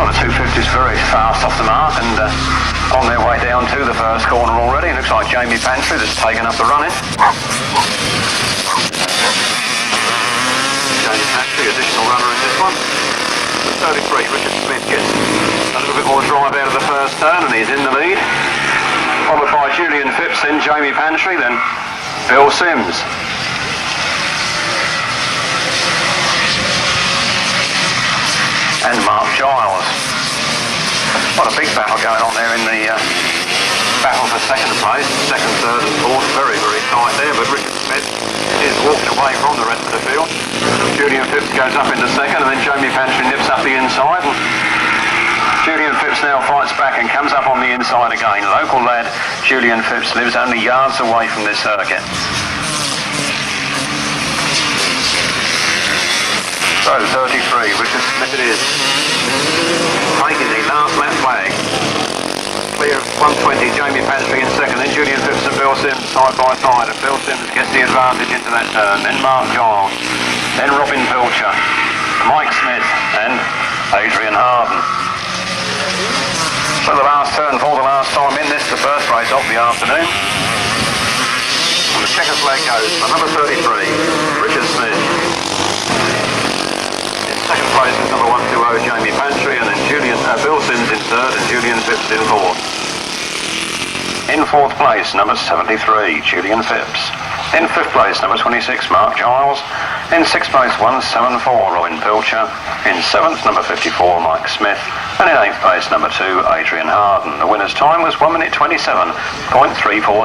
Well, the 250's very fast off the mark and on their way down to the first corner already. Looks like Jamie Pantry that's taken up the running. Jamie Pantry, additional runner in this one. The 33, Richard Smith gets a little bit more drive out of the first turn and he's in the lead. Followed by Julian Phipps, then Jamie Pantry, then Bill Sims. And Mark Giles. What a big battle going on there in the battle for second place. Second, third and fourth, very, very tight there, but Richard Smith is walking away from the rest of the field. Julian Phipps goes up into second and then Jamie Pantry nips up the inside. And Julian Phipps now fights back and comes up on the inside again. Local lad Julian Phipps lives only yards away from this circuit. So 33, Richard Smith it is. Taking the last lap flag. Clear of 120, Jamie Pantry in second, then Julian Phipps and Bill Sims side by side, and Bill Sims gets the advantage into that turn. Then Mark Giles, then Robin Pilcher, Mike Smith and Adrian Harden. So the last turn for the last time in this, the first race of the afternoon. And the checker flag goes for number 33, Richard Smith. Second place is number 120, Jamie Pantry, and then Bill Sims in third and Julian Phipps in fourth. In fourth place, number 73, Julian Phipps. In fifth place, number 26, Mark Giles. In sixth place, 174, Robin Pilcher. In seventh, number 54, Mike Smith. And in eighth place, number 2, Adrian Harden. The winner's time was 1 minute 27.34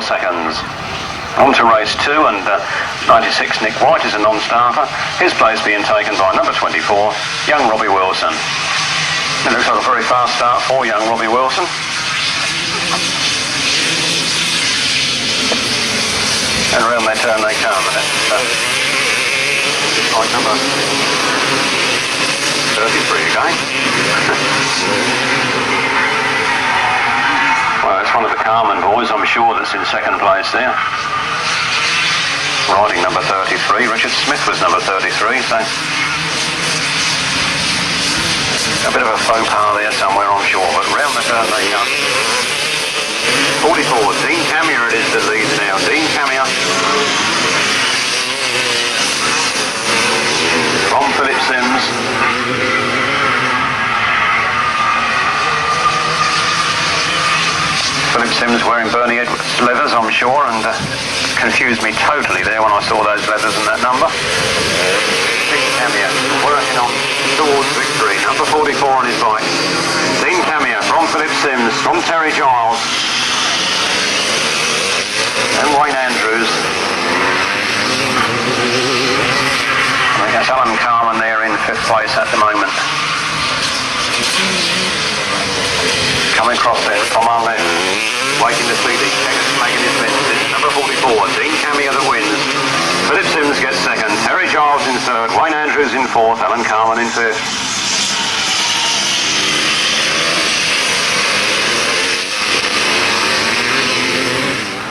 seconds. On to race 2, and 96 Nick White is a non-starter. His place being taken by number 24, young Robbie Wilson. It looks like a very fast start for young Robbie Wilson. And around that turn they come, and it's like number 33 again. Well, it's one of the Carmen boys, I'm sure, that's in second place there. Riding number 33, Richard Smith was number 33, so a bit of a faux pas there somewhere, I'm sure, but round the turn they come. 44, Dean Camier it is that leads now. Dean Camier from Phillips Sims. Philip Sims wearing Bernie Edwards leathers, I'm sure, and confused me totally there when I saw those leathers and that number. Dean Camier working on towards victory. Number 44 on his bike. Dean Camier from Philip Sims, from Terry Giles. And Wayne Andrews. I think that's Alan Carman there in fifth place at the moment. Coming across there from our left, waiting to see these checkers making his messages. Number 44, Dean Camier that wins. Philip Sims gets second, Terry Giles in third, Wayne Andrews in fourth, Alan Carman in fifth.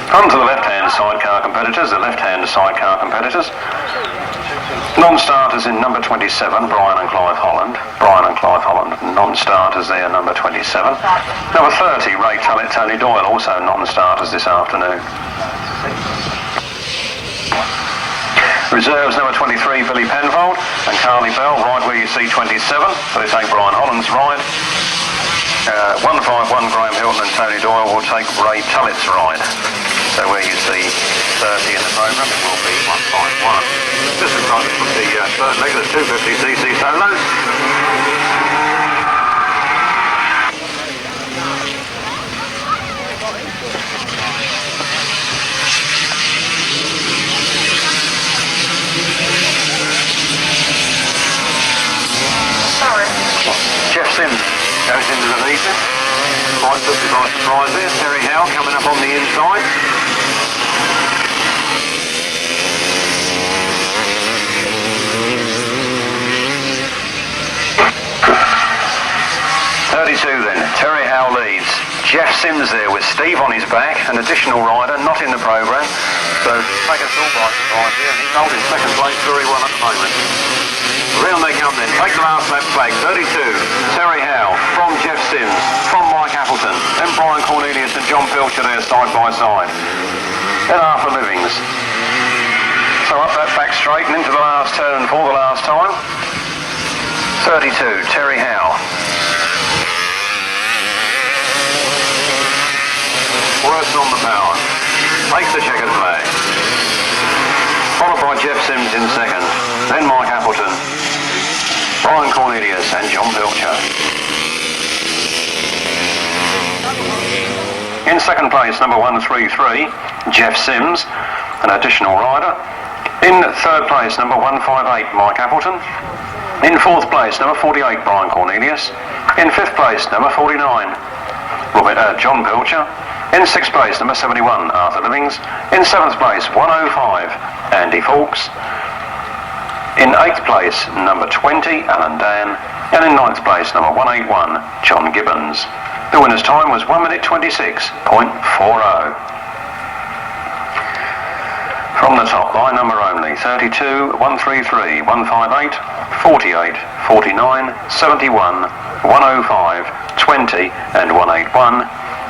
On to the left-hand sidecar competitors, Non-starters in number 27, Brian and Clive Holland. Non-starters there, number 27. Number 30, Ray Tullett, Tony Doyle, also non-starters this afternoon. Reserves number 23, Billy Penfold and Carly Bell, right where you see 27. So they take Brian Holland's ride. 151, Graham Hilton and Tony Doyle will take Ray Tullett's ride. So where you see 30 in the programme, it will be 151. Just in front of the third leg of the 250cc solos. Geoff Sims goes into the lead. Quite took me by surprise there. Terry Howe coming up on the inside. Then, Terry Howe leads. Geoff Sims there with Steve on his back, an additional rider not in the programme. So take us all by surprise here, and he's holding second place very well at the moment. Round they come then, take the last lap flag, 32, Terry Howe, from Geoff Sims, from Mike Appleton, then Brian Cornelius and John Pilcher there side by side. Then Arthur Livings. So up that back straight and into the last turn for the last time. 32, Terry Howe. Worse on the power. Takes the checkered flag. Followed by Geoff Sims in second, then Mike Appleton, Brian Cornelius and John Pilcher. In second place, number 133, Geoff Sims, an additional rider. In third place, number 158, Mike Appleton. In fourth place, number 48, Brian Cornelius. In fifth place, number 49, John Pilcher. In sixth place, number 71, Arthur Livings. In seventh place, 105, Andy Fawkes. In eighth place, number 20, Alan Dan. And in ninth place, number 181, John Gibbons. The winner's time was 1 minute 26.40. From the top, by number only, 32, 133, 158, 48, 49, 71, 105, 20 and 181.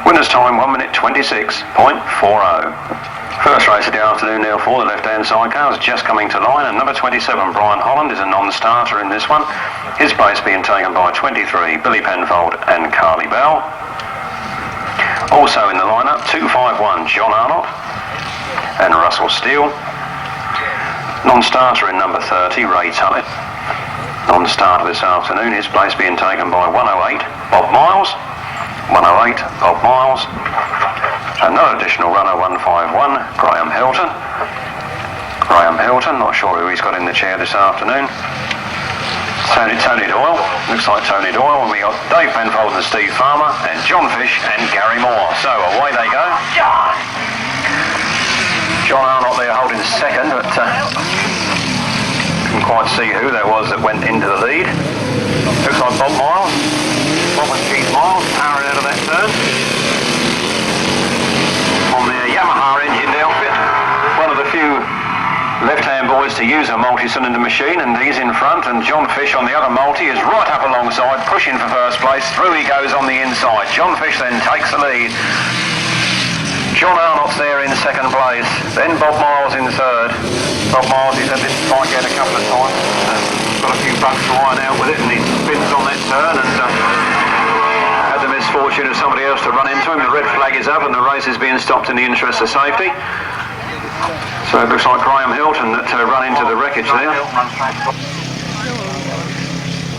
Winner's time 1 minute 26.40. First race of the afternoon now for the left-hand sidecars, just coming to line, and number 27, Brian Holland, is a non-starter in this one. His place being taken by 23, Billy Penfold and Carly Bell. Also in the lineup, 251, John Arnott and Russell Steele. Non-starter in number 30, Ray Tullett. Non-starter this afternoon, his place being taken by 108, Bob Miles. 108, Bob Miles. Another additional runner, 151, Graham Hilton. Graham Hilton, not sure who he's got in the chair this afternoon. Tony Doyle, looks like Tony Doyle, and we got Dave Penfold and Steve Farmer, and John Fish and Gary Moore. So away they go. John Arnott there holding second, but couldn't quite see who there was that went into the lead. Looks like Bob Miles. Bob and Keith Miles powering out of that turn. On the Yamaha engined outfit. One of the few left-hand boys to use a multi-cylinder machine, and he's in front, and John Fish on the other multi is right up alongside, pushing for first place. Through he goes on the inside. John Fish then takes the lead. John Arnott's there in second place, then Bob Miles in third. Bob Miles, he's had this bike out a couple of times, got a few bugs to iron out with it, and he spins on that turn and had the misfortune of somebody else to run into him. The red flag is up and the race is being stopped in the interest of safety. So it looks like Graham Hilton that run into the wreckage there.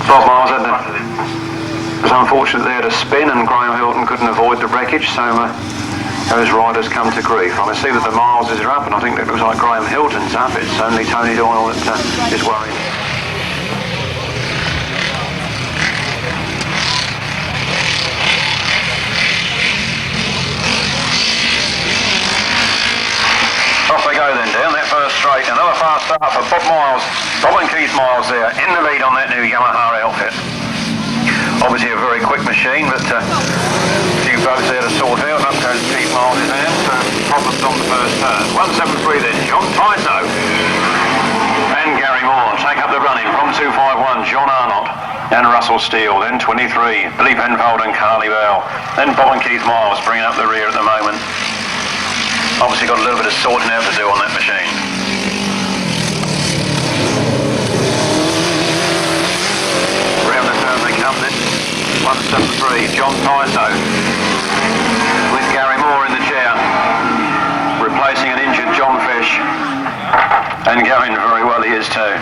Bob Miles had it was unfortunate there to spin, and Graham Hilton couldn't avoid the wreckage, so those riders come to grief. I see that the miles are up, and I think it looks like Graham Hilton's up. It's only Tony Doyle that is worried. Off they go then, down that first straight. Another fast start for Bob Miles. Bob and Keith Miles there, in the lead on that new Yamaha outfit. Obviously a very quick machine, but a few bugs there to sort out. Up goes Keith Miles in there, so problems on the first turn. 173 then, John Tyso and Gary Moore take up the running from 251, John Arnott and Russell Steele, then 23, Billy Penfold and Carly Bell, then Bob and Keith Miles bringing up the rear at the moment. Obviously got a little bit of sorting out to do on that machine. Round the turn they come then. 173, John Tyso with Gary Moore in the chair, replacing an injured John Fish, and going very well he is too.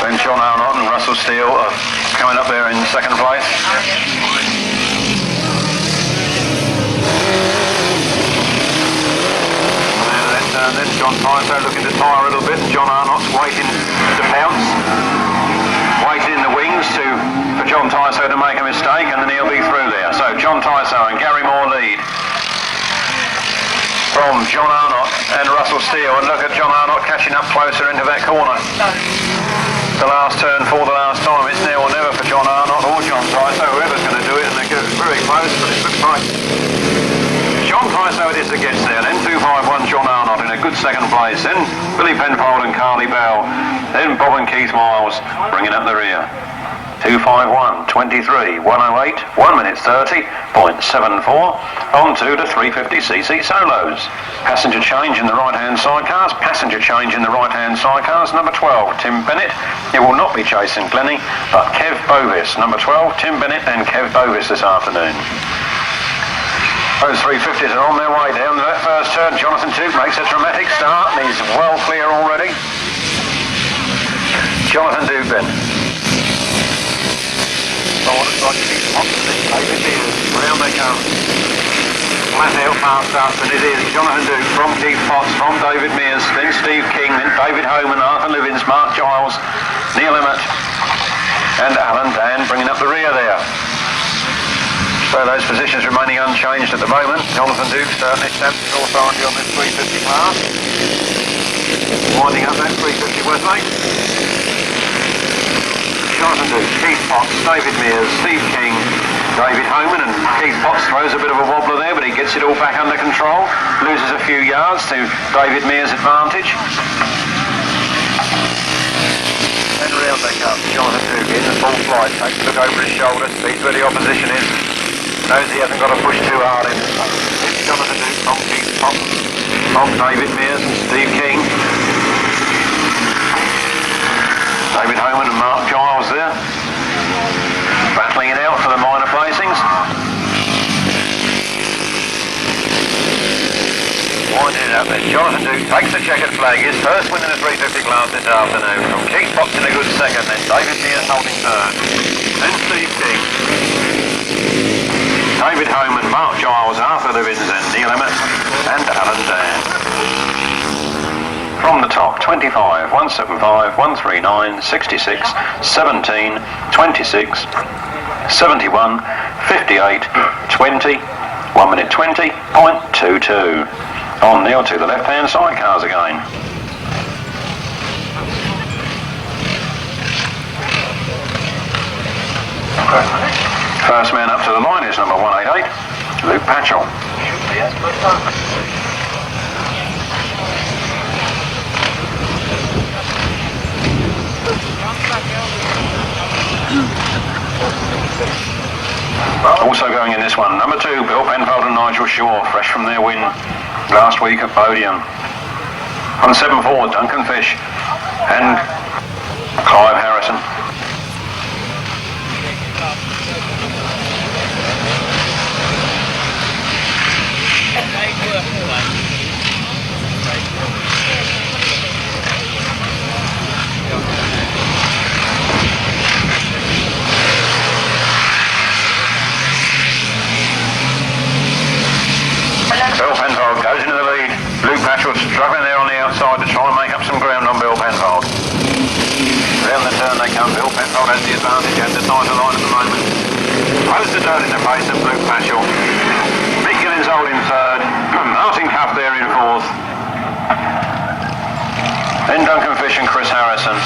Then John Arnott and Russell Steele are coming up there in second place. And then John Tyso looking to tire a little bit, and John Arnott's waiting to pounce, waiting in the wings for John Tyso to make a mistake, and then he'll be through there. So John Tyso and Gary Moore lead from John Arnott and Russell Steele, and look at John Arnott catching up closer into that corner. The last turn for the last time. It's now or never for John Arnott or John Tyso, whoever's going to do it, and they're very close, but it looks like John Price, though it is that gets there. Then 251 John Arnott in a good second place. Then Billy Penfold and Carly Bell. Then Bob and Keith Miles bringing up the rear. 251, 23, 108, 1 minute 30.74, on to the 350cc solos. Passenger change in the right-hand sidecars, passenger change in the right-hand sidecars, number 12, Tim Bennett. It will not be Jason Glennie, but Kev Bovis, number 12, Tim Bennett and Kev Bovis this afternoon. Those 350s are on their way down that first turn. Jonathan Duke makes a dramatic start and he's well clear already. Jonathan Duke then. David Mears, round they come. Flat out past us, and it is Jonathan Duke from Keith Potts, from David Mears, then Steve King, then David Homan, Arthur Livins, Mark Giles, Neil Emmett, and Alan Dan bringing up the rear there. So those positions remaining unchanged at the moment. Jonathan Duke certainly stamps his authority on this 350 class. Winding up that 350 Westlake. Jonathan Duke, Keith Potts, David Mears, Steve King, David Homan, and Keith Potts throws a bit of a wobbler there, but he gets it all back under control, loses a few yards to David Mears' advantage. And round they come, Jonathan Duke in full flight, takes a look over his shoulder, sees where the opposition is, knows he hasn't got to push too hard in. It's Jonathan Duke from Keith Potts, from David Mears and Steve King. David Homan and Mark Giles there, battling it out for the minor placings. Winding it up then, Jonathan Duke takes the checkered flag, his first win in the 350 class this afternoon. From Keith Potts in a good second, then David Mears holding third. Then Steve King. David Homan, Mark Giles, Arthur Livins and Neil Emmett and Alan Dan. From the top, 25, 175, 139, 66, 17, 26, 71, 58, 20, 1 minute 20.22. On Neil to the left-hand side cars again. First man up to the line is number 188, Luke Patchell. Also going in this one, number 2, Bill Penfold and Nigel Shaw, fresh from their win last week at Bodiam. On 7-4, Duncan Fish and Clive Harrison. Bill Penfold goes into the lead. Luke Patchell struggling there on the outside to try and make up some ground on Bill Penfold. Round the turn they come. Bill Penfold has the advantage at the tighter line at the moment. Close the turn in the pace of Luke Patchell. Mick Gillen's holding third. Martin Cuff there in fourth. Then Duncan Fish and Chris Harrison.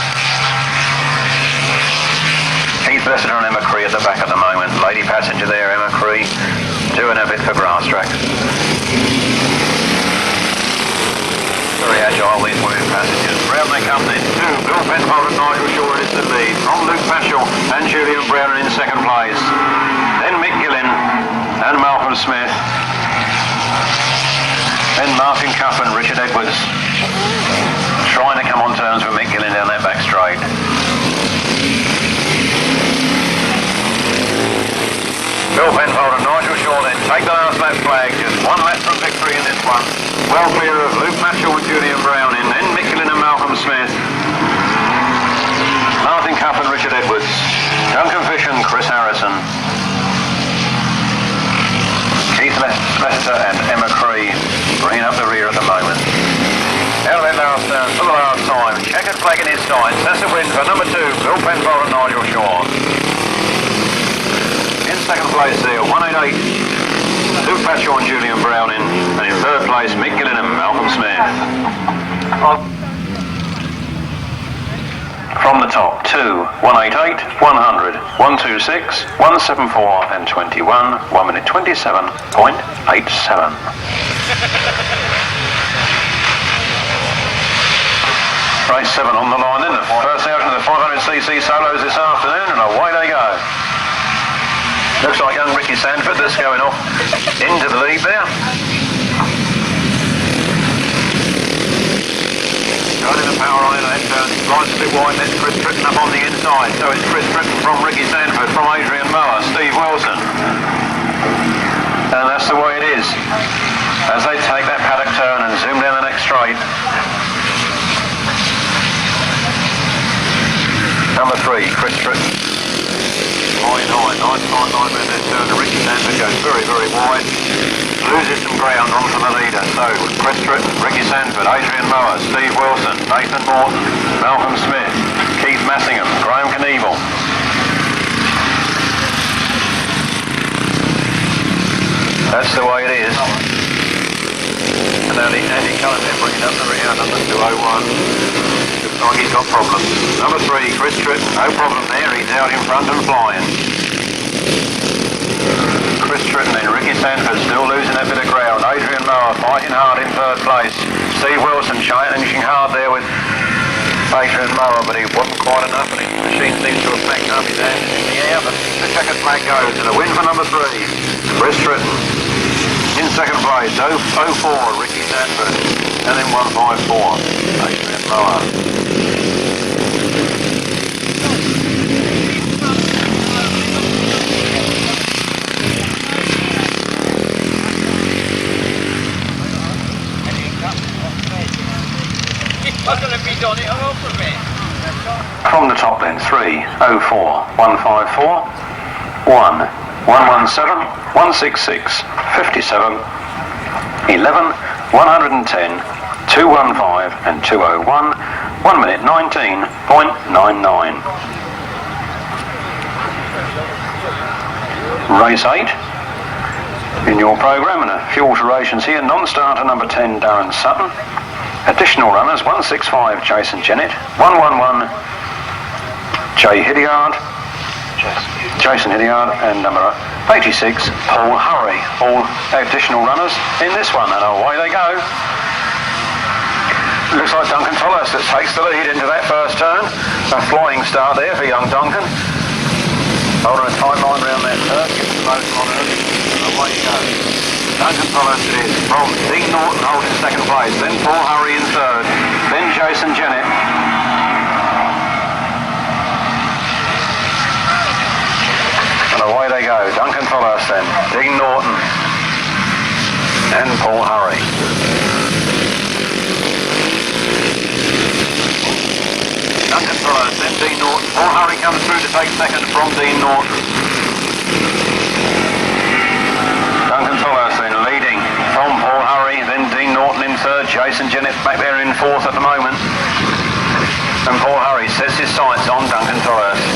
Keith Blessed and Emma Cree at the back at the moment. Lady passenger there, Emma Cree, doing a bit for Grasstrack. Very agile, these women passengers. Round they come then. 2, Bill Penfold and Nigel Shaw is the lead. From Luke Patchell and Julian Brown in second place. Then Mick Gillen and Malcolm Smith. Then Martin Cuff and Richard Edwards. Trying to come on terms with Mick Gillen down that back straight. Bill Penfold and Nigel Shaw then take the last lap flag, just 1 lap from victory in this one. Well clear of Luke Patchell and Julian Brown in, then Mick Gillen and Malcolm Smith. Martin Cuff and Richard Edwards. Duncan Fish and Chris Harrison. Keith Lester and Emma Cree bringing up the rear at the moment. Out of that last turn for the last time. Checkered flag in his sights. That's a win for number 2, Bill Penfold and Nigel Shaw. In second place there, 188, Luke Patchell and Julian Brown in, and in third place, Mick Gillen and Malcolm Smith. From the top, 2, 188, 100, 126, 174 and 21, 1 minute 27.87. Race 7 on the line then, the first out of the 500cc solos this afternoon, and away they go. Looks like young Ricky Sandford that's going off into the lead there. Running the power on in that turn, slides a bit wide, that's Chris Tritton up on the inside. So it's Chris Tritton from Ricky Sandford, from Adrian Mower, Steve Wilson. And that's the way it is. As they take that paddock turn and zoom down the next straight. Number 3, Chris Tritton. Nice 9.9 minutes turn. Ricky Sandford goes very, very wide. Loses some ground onto the leader. So Chris Tritton, Ricky Sandford, Adrian Mower, Steve Wilson, Nathan Norton, Malcolm Smith, Keith Massingham, Graham Knievel. That's the way it is. And now Andy Camier bringing up the rear, number 201. Looks like he's got problems. Number 3, Chris Tritton, no problem there, he's out in front and flying. Chris Tritton and Ricky Sandford still losing that bit of ground. Adrian Mower fighting hard in 3rd place. Steve Wilson challenging hard there with Adrian Mower, but he wasn't quite enough, and his machine seems to have packed up his hands in the air, but the checkered flag goes, and a win for number 3, Chris Tritton. In 2nd place, 004, Ricky Sandford, and then 154, Adrian Mower. From the top then, 3, 04, 154, 1, 117, 166, 57, 11, 110, 215 and 201, 1 minute 19.99. Race 8 in your programme, and a few alterations here. Non-starter number 10, Darren Sutton. Additional runners, 165, Jason Jennett, 111, Jason Hilliard, and number 86, Paul Hurry. All additional runners in this one, and away they go. Looks like Duncan Tolhurst that takes the lead into that first turn. A flying start there for young Duncan. Holding a tight line round that turn, gets the motor on early, and away you go. Duncan Tolhurst it is, from Dean Norton holding 2nd place, then Paul Hurry in 3rd, then Jason Jennett. And away they go, Duncan Tolhurst then, Dean Norton, and Paul Hurry. Duncan Tolhurst, then Dean Norton. Paul Hurry comes through to take 2nd from Dean Norton. Duncan Tolhurst then leading from Paul Hurry, then Dean Norton in 3rd, Jason Jennett back there in 4th at the moment. And Paul Hurry sets his sights on Duncan Tolhurst.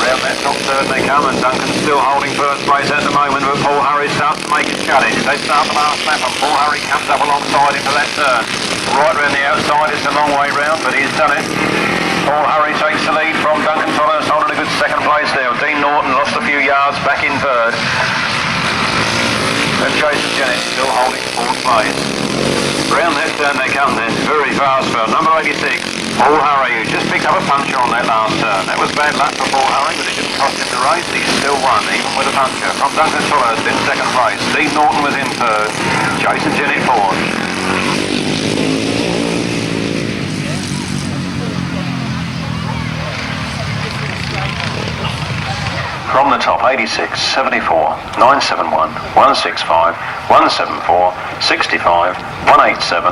Round that top third they come, and Duncan's still holding 1st place at the moment, but Paul Hurry starts to make his challenge. They start the last lap, and Paul Hurry comes up alongside into that turn. Right round the outside, it's a long way round, but he's done it. Paul Hurry takes the lead from Duncan Tolhurst, holding a good 2nd place there. Dean Norton lost a few yards back in 3rd. And Jason Jennett still holding 4th place. Round that turn they come then, very fast for number 86, Paul Hurry, who just picked up a puncher on that last turn. That was bad luck for Paul Hurry, but it didn't cost him the race. He still won, even with a puncher. From Duncan Tolhurst in 2nd place, Dean Norton was in 3rd, Jason Jennett 4th. From the top, 86, 74, 971, 165, 174, 65, 187,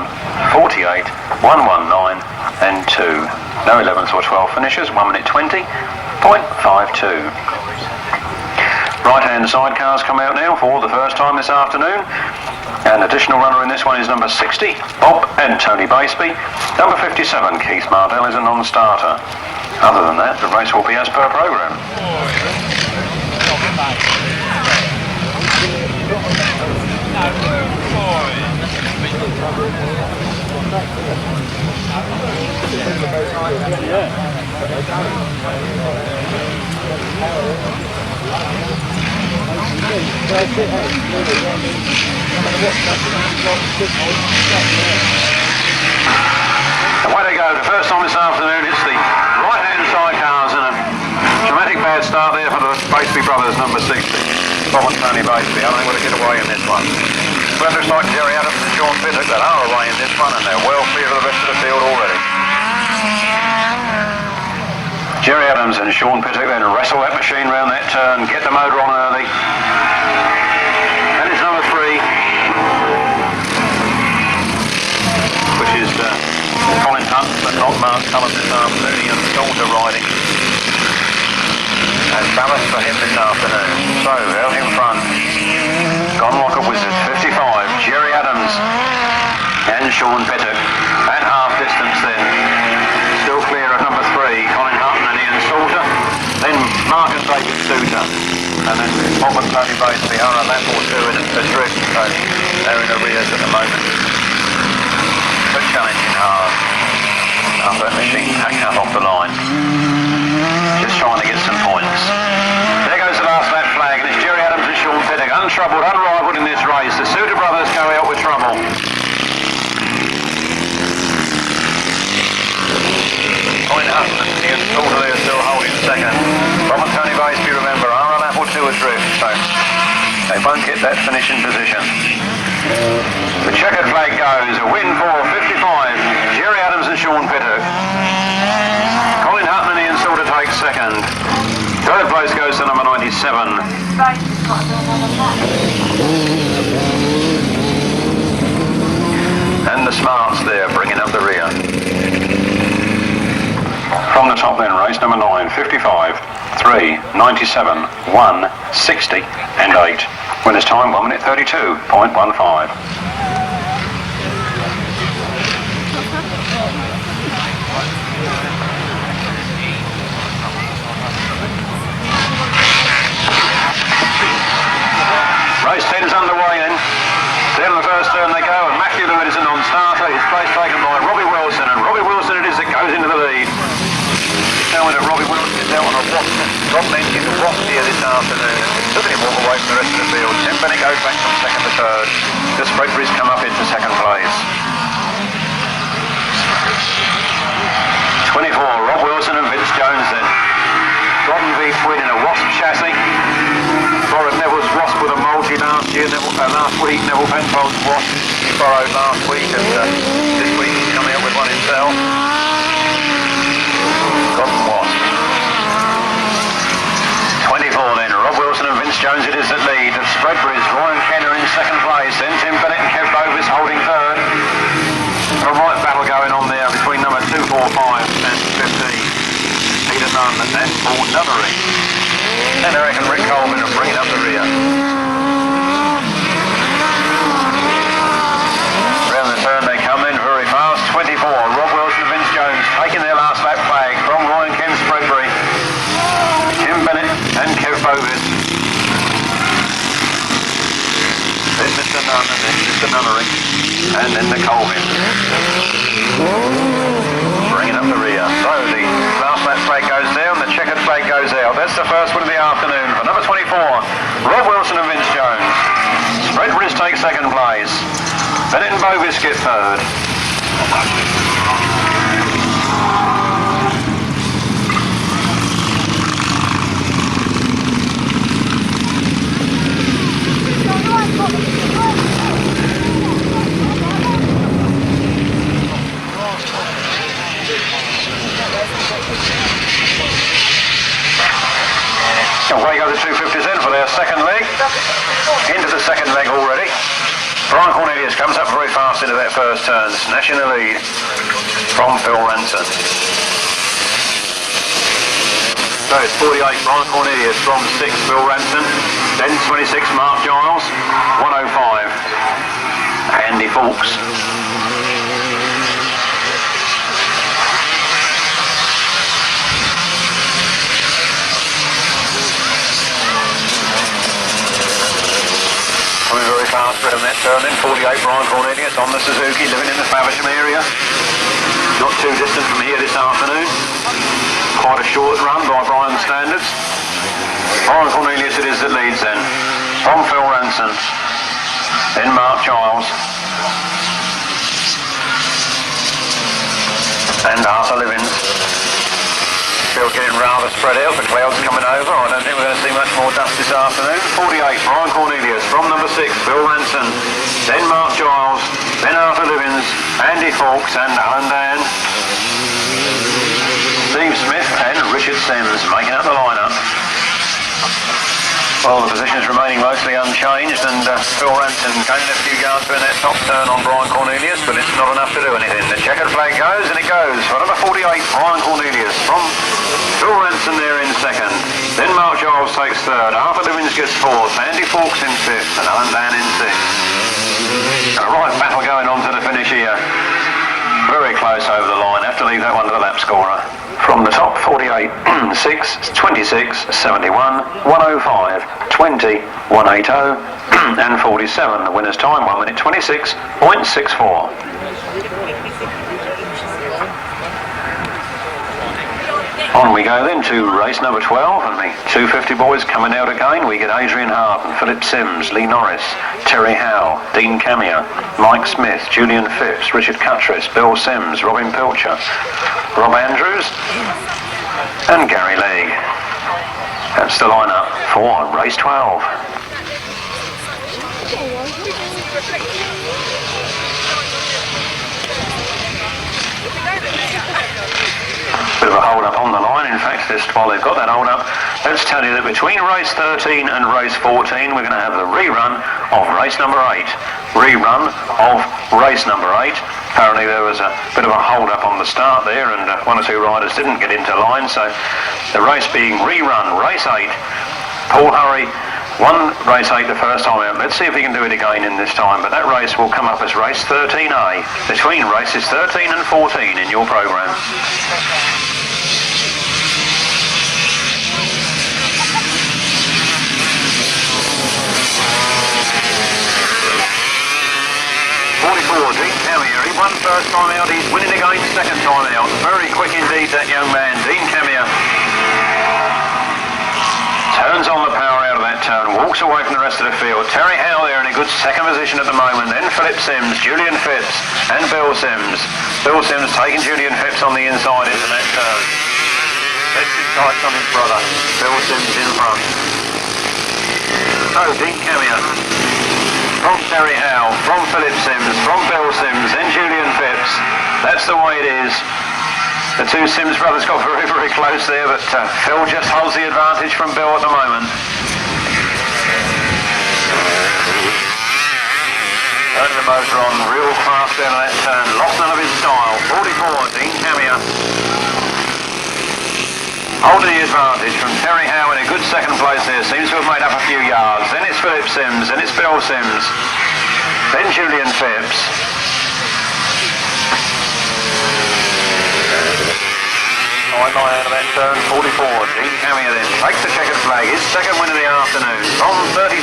48, 119 and 2. No 11th or 12 finishes, 1 minute 20.52. Right-hand sidecars come out now for the first time this afternoon. An additional runner in this one is number 60, Bob and Tony Baseby. Number 57, Keith Mardell, is a non-starter. Other than that, the race will be as per programme. Away they go. The first time this afternoon, it's the right-hand Sidecars and a dramatic bad start there for the Batesby brothers, number 60. Bob and Tony Batesby. I don't think we're going to get away in this one. Well, it looks like Jerry Adams and Sean Pittock that are away in this one, and they're well clear of the rest of the field already. Jerry Adams and Sean Pittock then wrestle that machine round that turn, get the motor on early. And it's number 3, which is Colin Hunt, but not Mark Cullen this afternoon. He and Salter riding. And ballast for him this afternoon. So, out in front, gone like a wizard, 55, Jerry Adams and Sean Pittock. At half distance then, still clear of number 3, Colin Hutton and Ian Salter. Then Mark and David Suter. And then Bob and Tony Batesby are a lap or two in adrift, so they're in arrears at the moment. But challenging hard after that machine packed up off the line. Just trying to get some points. There goes the last lap flag, and it's Jerry Adams and Sean Pittock, untroubled, unrivaled in this race. The Suter brothers go out with trouble. Colin Hutton and Ian Salter there still holding second. Bob and Tony Batesby, remember, are a lap or two adrift, so they won't get that finishing position. The checkered flag goes, a win for 55, Jerry Adams and Sean Pittock. Colin Hutton and Ian Salter take second. Third place goes to number 97. And the Smarts there bringing up the rear. From the top then, race number 9, 55, 3, 97, 1, 60 and 8. Winner's time 1 minute 32.15. Race 10 is underway then. Down the first turn they go, and Matthew Lewis is a non-starter. His place taken by Robbie Wilson, and Robbie Wilson it is that goes into the lead. Now that Robbie Wilson is out on a drop engine Ross here this afternoon. Look at him walk away from the rest of the field. Tim Bennett goes back from second to third. The Spreadbury's come up into second place. 24, Rob Wilson and Vince Jones then. Rodden v Twin in a Wasp chassis. Borrowed Neville's Wasp with a multi last year, last week. Neville Penfold's Wasp he borrowed last week, and this week he's coming up with one himself. Gomm Wasp. 24 then, Rob Wilson and Vince Jones it is that lead. Of Spreadbury's Ryan Kenner in second place, then Tim Bennett and Kev Bovis holding third. A right battle going on there between number 2, 4, 5 and 15. Peter Nunn and Paul Nunnery. And Eric and Rick Coleman are bringing up the rear. Around the turn they come in very fast. 24, Rob Wilson and Vince Jones taking their last lap flag from Ryan Ken Spreadbury. Tim Bennett and Kev Bovis. Then Mr. Nunn and then Mr. Nunnery. And then the Colvin. Bringing up the rear. So the last lap flag goes down, the checkered flag goes out. That's the first win of the afternoon for number 24, Rob Wilson and Vince Jones. Spreadbury's take second place. Bennett and Bovis get third. Away go the 250s in for their second leg. Into the second leg already. Brian Cornelius comes up very fast into that first turn, snatching the lead from Phil Ranson. So it's 48 Brian Cornelius from 6 Phil Ranson, then 26 Mark Giles, 105 Andy Fawkes. Coming very fast around that turn then, 48 Brian Cornelius on the Suzuki, living in the Faversham area. Not too distant from here this afternoon. Ranson. Then Mark Giles. And Arthur Livins. Still getting rather spread out, the clouds coming over. I don't think we're going to see much more dust this afternoon. 48, Brian Cornelius from number 6, Bill Ranson. Then Mark Giles, then Arthur Livins, Andy Fawkes and Alan Dan. Steve Smith and Richard Sims making up the lineup. Well, the position is remaining mostly unchanged, and Phil Ranson gaining a few yards in that top turn on Brian Cornelius, but it's not enough to do anything. The checkered flag goes, and it goes for number 48, Brian Cornelius, from Phil Ranson there in second. Then Mark Giles takes third, Arthur Livins gets fourth, Andy Fawkes in fifth, and Alan Dan in sixth. A right battle going on to the finish here. Very close over the line, have to leave that one to the lap scorer. From the top, 48, 6, 26, 71, 105, 20, 180, and 47. The winner's time, 1 minute 26.64. On we go then to race number 12, and the 250 boys coming out again. We get Adrian Harden, Philip Sims, Lee Norris, Terry Howe, Dean Camier, Mike Smith, Julian Phipps, Richard Cuttress, Bill Sims, Robin Pilcher, Rob Andrews, and Gary Legg. That's the lineup for race 12. Bit of a hold up on the line. In fact, just while they've got that hold up, let's tell you that between race 13 and race 14, we're going to have the rerun of race number 8. Rerun of race number 8. Apparently there was a bit of a hold up on the start there, and one or two riders didn't get into line, so the race being rerun, race 8. Paul Hurry won race 8 the first time out. Let's see if he can do it again in this time, but that race will come up as race 13A, between races 13 and 14 in your programme. Dean Camier, he won first time out, he's winning again second time out. Very quick indeed, that young man, Dean Camier. Turns on the power out of that turn, walks away from the rest of the field. Terry Howe there in a good second position at the moment. Then Philip Sims, Julian Phipps and Bill Sims. Bill Sims taking Julian Phipps on the inside into that turn. Let's his sights on his brother. Bill Sims in front. So Dean Camier. From Terry Howe, from Philip Sims, from Bill Sims, then Julian Phipps. That's the way it is. The two Sims brothers got very, very close there, but Phil just holds the advantage from Bill at the moment. Turning the motor on real fast down that turn. Lost none of his style. 44, Dean Camier. Holding the advantage from Terry Howe in a good second place there. Seems to have made up a few yards. Then it's Philip Sims, then it's Bill Sims. Then Julian Phipps. Line out of that turn, 44. Dean Camier then takes the checkered flag. His second win of the afternoon. From 32.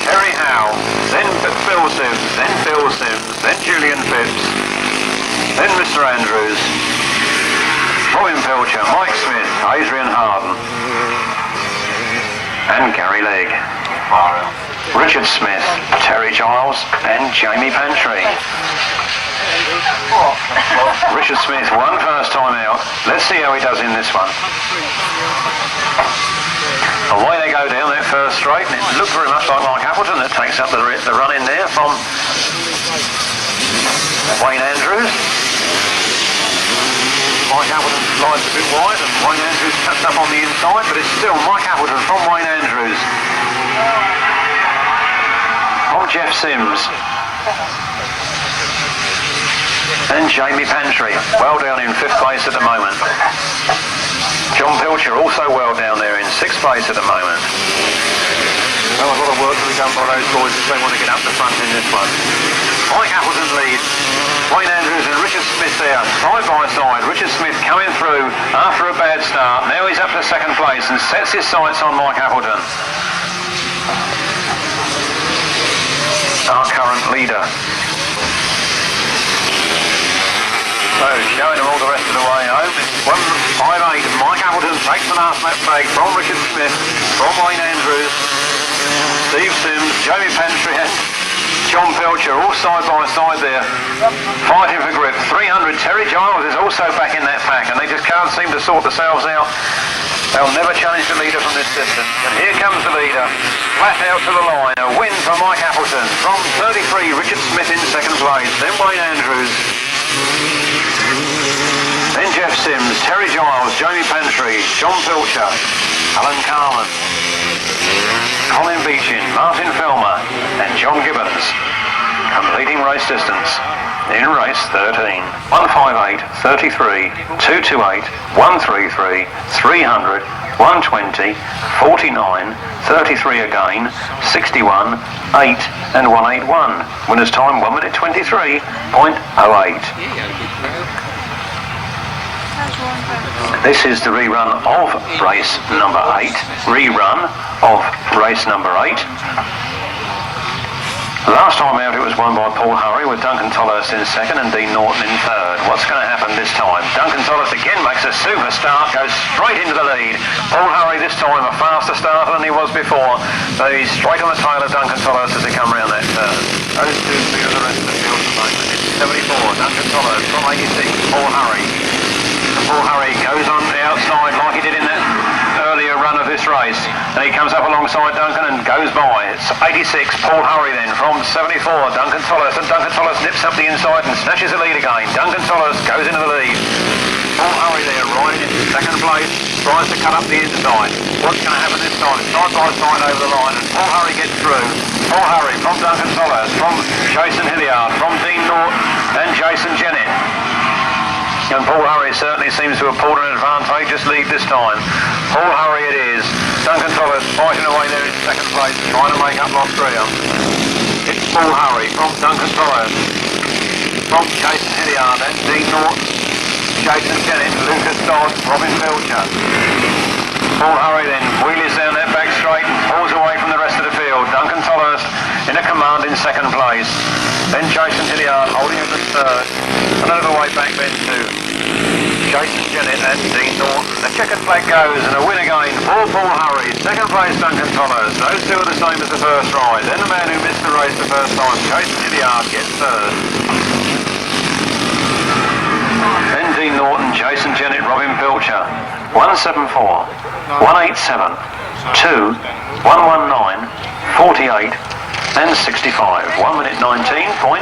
Terry Howe, then Bill Sims, then Bill Sims, then Julian Phipps. Then Mr. Andrews. Robin Pilcher, Mike Smith, Adrian Harden, and Gary Legg. Richard Smith, Terry Giles, and Jamie Pantry. Richard Smith won first time out. Let's see how he does in this one. Away they go down that first straight, and it looked very much like Mike Appleton that takes up the run in there from Wayne Andrews. Mike Appleton slides a bit wide, and Wayne Andrews cuts up on the inside, but it's still Mike Appleton from Wayne Andrews. From Geoff Sims. And Jamie Pantry, well down in 5th place at the moment. John Pilcher also well down there in 6th place at the moment. Well, a lot of work to be done by those boys if they want to get up the front in this one. Mike Appleton leads. Wayne Andrews and Richard Smith there, side by side. Richard Smith coming through after a bad start. Now he's up to 2nd place and sets his sights on Mike Appleton, our current leader. So showing him all the rest of the way home. 158. Mike Appleton takes the last lap flag from Richard Smith, from Wayne Andrews. Steve Sims, Jamie Pantry and John Pilcher, all side by side there, fighting for grip. 300, Terry Giles is also back in that pack, and they just can't seem to sort themselves out. They'll never challenge the leader from this distance. And here comes the leader, flat out to the line. A win for Mike Appleton. From 33, Richard Smith in second place. Then Wayne Andrews. Then Jeff Sims, Terry Giles, Jamie Pantry, John Pilcher, Alan Carman, Colin Beechin, Martin Filmer and John Gibbons. Completing race distance in race 13. 158, 33, 228, 133, 300, 120, 49, 33 again, 61, 8 and 181. Winner's time 1 minute 23.08. This is the rerun of race number 8. Rerun of race number 8. Last time out it was won by Paul Hurry with Duncan Tolhurst in second and Dean Norton in third. What's going to happen this time? Duncan Tolhurst again makes a super start, goes straight into the lead. Paul Hurry this time a faster starter than he was before. So he's straight on the tail of Duncan Tolhurst as they come round that turn. Those two figure the rest of the field at the moment. It's 74, Duncan Tolhurst from 86, Paul Hurry. Paul Hurry goes on the outside like he did in that earlier run of this race, and he comes up alongside Duncan and goes by. It's 86, Paul Hurry then from 74, Duncan Tolhurst, and Duncan Tolhurst nips up the inside and snatches the lead again. Duncan Tolhurst goes into the lead. Paul Hurry there riding in second place, tries to cut up the inside. What's going to happen this time? Side by side over the line, and Paul Hurry gets through. Paul Hurry from Duncan Tolhurst, from Jason Hilliard, from Dean Norton and Jason Jennett. And Paul Hurry certainly seems to have pulled an advantageous lead this time. Paul Hurry it is. Duncan Tolhurst fighting away there in second place, trying to make up lost ground. It's Paul Hurry from Duncan Tolhurst, from Jason Hilliard and Dean Norton, Jason Jennett, Lucas Dodd, Robin Pilcher. Paul Hurry then wheelies down that back straight and pulls away from the rest of the field. Duncan Tolhurst in a command in second place. Then Jason Hilliard holding it at third. And over the way back then to Jason Jennett and Dean Norton. The checkered flag goes and a win again for Paul Hurry. Second place Duncan Tolhurst. Those two are the same as the first ride. Then the man who missed the race the first time, Jason Hilliard, gets third. Then Dean Norton, Jason Jennett, Robin Pilcher. 174, 187, 2, 119, 48 and 65. 1 minute 19.31.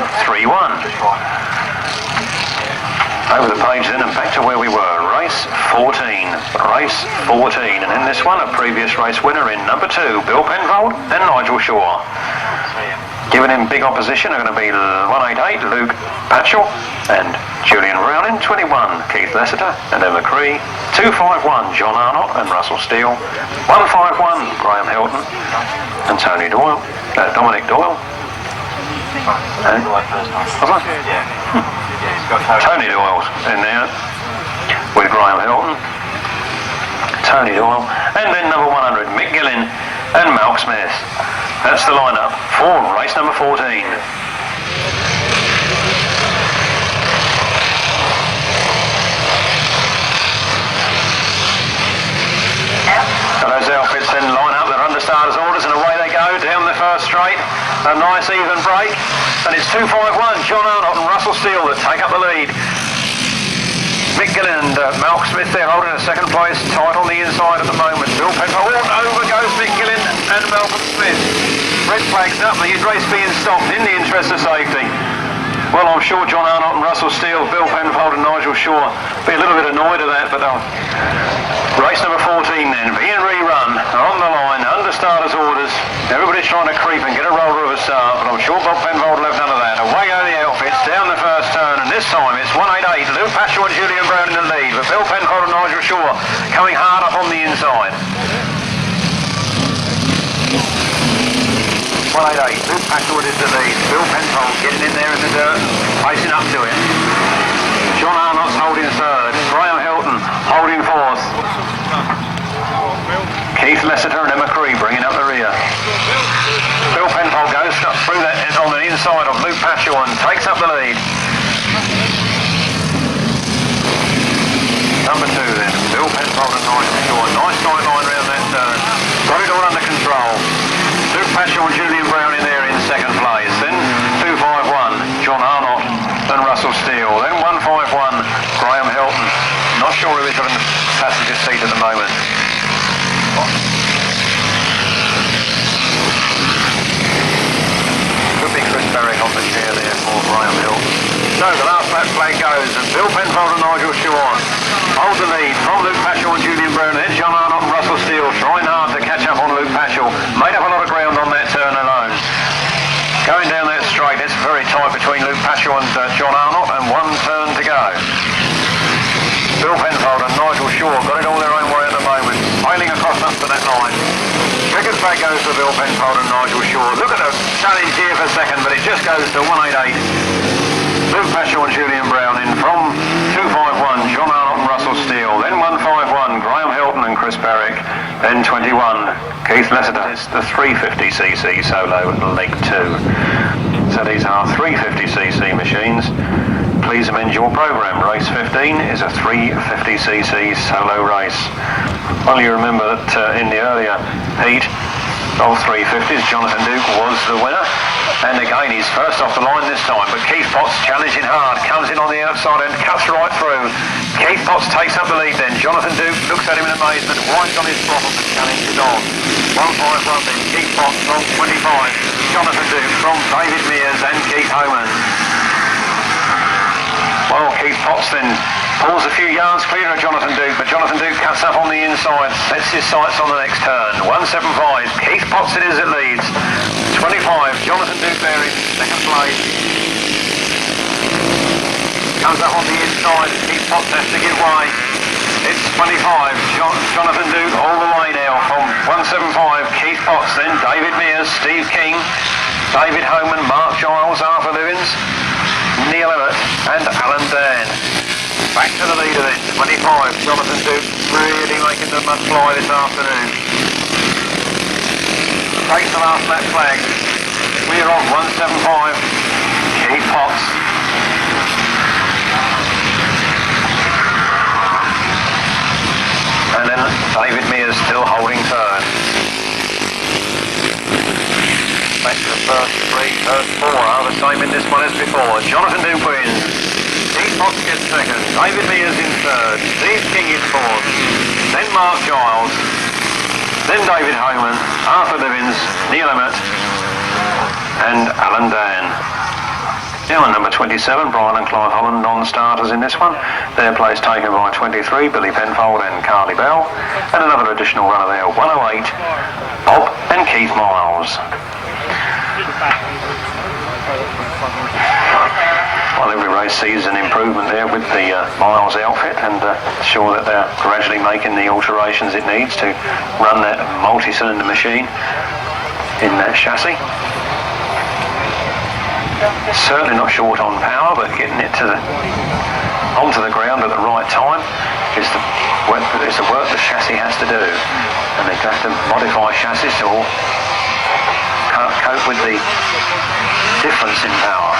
Over the page then and back to where we were. Race 14. Race 14. And in this one, a previous race winner in number 2, Bill Penfold and Nigel Shaw. Giving him big opposition are going to be 188, Luke Patchell and Julian Rowling, 21, Keith Lessiter and Emma Cree, 251, John Arnott and Russell Steele, 151, Graham Hilton and Tony Doyle, Dominic Doyle. And, Tony Doyle's in there with Graham Hilton, Tony Doyle, and then number 100, Mick Gillin and Malk Smith. That's the lineup for race number 14. So those outfits then line up their understarters orders and away they go down the first straight. A nice even break. And it's 251, John Arnott and Russell Steele that take up the lead. Mick Gillin and Malk Smith there holding a second place, tight on the inside at the moment. Bill Penfold, over goes Mick Gillin and Malcolm Smith. Red flags up, the race being stopped in the interest of safety. Well, I'm sure John Arnott and Russell Steele, Bill Penfold and Nigel Shaw be a little bit annoyed at that, but race number 14 then, being rerun, on the line, under starters orders. Everybody's trying to creep and get a roller of a start, but I'm sure Bob Penfold will have none of that. Away go the outfits, down the first turn, and this time it's 188, Luke Patchell and Julian Brown in the lead, but Bill Penfold and Nigel Shaw coming hard up on the inside. 188, Luke Patchell is the lead, Bill Penfold getting in there in the dirt, racing up to it. John Arnott's holding third, Graham Hilton holding fourth. Keith Lessiter and Emma Cree bringing up the rear. Bill Penfold goes through that on the inside of Luke Patchell and takes up the lead. Number 2 then, Bill Penfold and Nigel Shaw. Nice tight line round that turn. Got it all under control. Luke Not sure who is in the passenger seat at the moment. Could be Chris Berwick on the chair there for Graham Hill. So the last lap flag goes, and Bill Penfold and Nigel Stewart hold the lead from Luke Paschal and Julian Brown. Then John Arnott and Russell Steele trying hard to catch up on Luke Paschal. Made up a lot of ground on that turn alone. Going down that straight, it's very tight between Luke Paschal and John Arnott, and one turn to go. Bill Penfold and Nigel Stewart got it all their own way at the moment, hailing across up to that line. Checkered flag goes for Bill Penfold and Nigel Stewart. Look at the challenge here for second, but it just goes to 188. Luke Paschal and Julian Brown in from 251, John Arnott and Russell Steele. Then 151, Graham Hilton and Chris Berwick. Then 21, Keith Lessiter. It's the 350cc solo leg 2. So these are 350cc machines. Please amend your programme. Race 15 is a 350cc solo race. Well, you remember that in the earlier heat of 350s, Jonathan Duke was the winner. And again, he's first off the line this time, but Keith Potts challenging hard, comes in on the outside and cuts right through. Keith Potts takes up the lead then. Jonathan Duke looks at him in amazement, winds on his throttle and challenge is on. 151 then, Keith Potts from 25, Jonathan Duke from David Mears and Keith Homan. Well, Keith Potts then pulls a few yards clear of Jonathan Duke, but Jonathan Duke cuts up on the inside, sets his sights on the next turn. 175, Keith Potts it is that leads. 25, Jonathan Duke there in second place. Comes up on the inside, Keith Potts has to give way. It's 25, Jonathan Duke all the way now from 175, Keith Potts, then David Mears, Steve King, David Homan, Mark Giles, Arthur Livins, Neil Emmett and Alan Dan. Back to the leader then, 25, Jonathan Duke really making the mud fly this afternoon. Takes the last lap flag. We're on 175, Keith Potts. And then David Mears still holding third. Back to the first three, first four are the same in this one as before. Jonathan Duke wins. Keith Potts gets second. David Mears in third. Steve King in fourth. Then Mark Giles. Then David Homan, Arthur Livins, Neil Emmett and Alan Dan. Now on number 27, Brian and Clive Holland non-starters in this one. Their place taken by 23, Billy Penfold and Carly Bell. And another additional runner there, 108, Bob and Keith Miles. Well, every race sees an improvement there with the Miles outfit, and sure that they're gradually making the alterations it needs to run that multi-cylinder machine in that chassis. Certainly not short on power, but getting it onto the ground at the right time is the work the chassis has to do, and they have to modify chassis to all cope with the difference in power.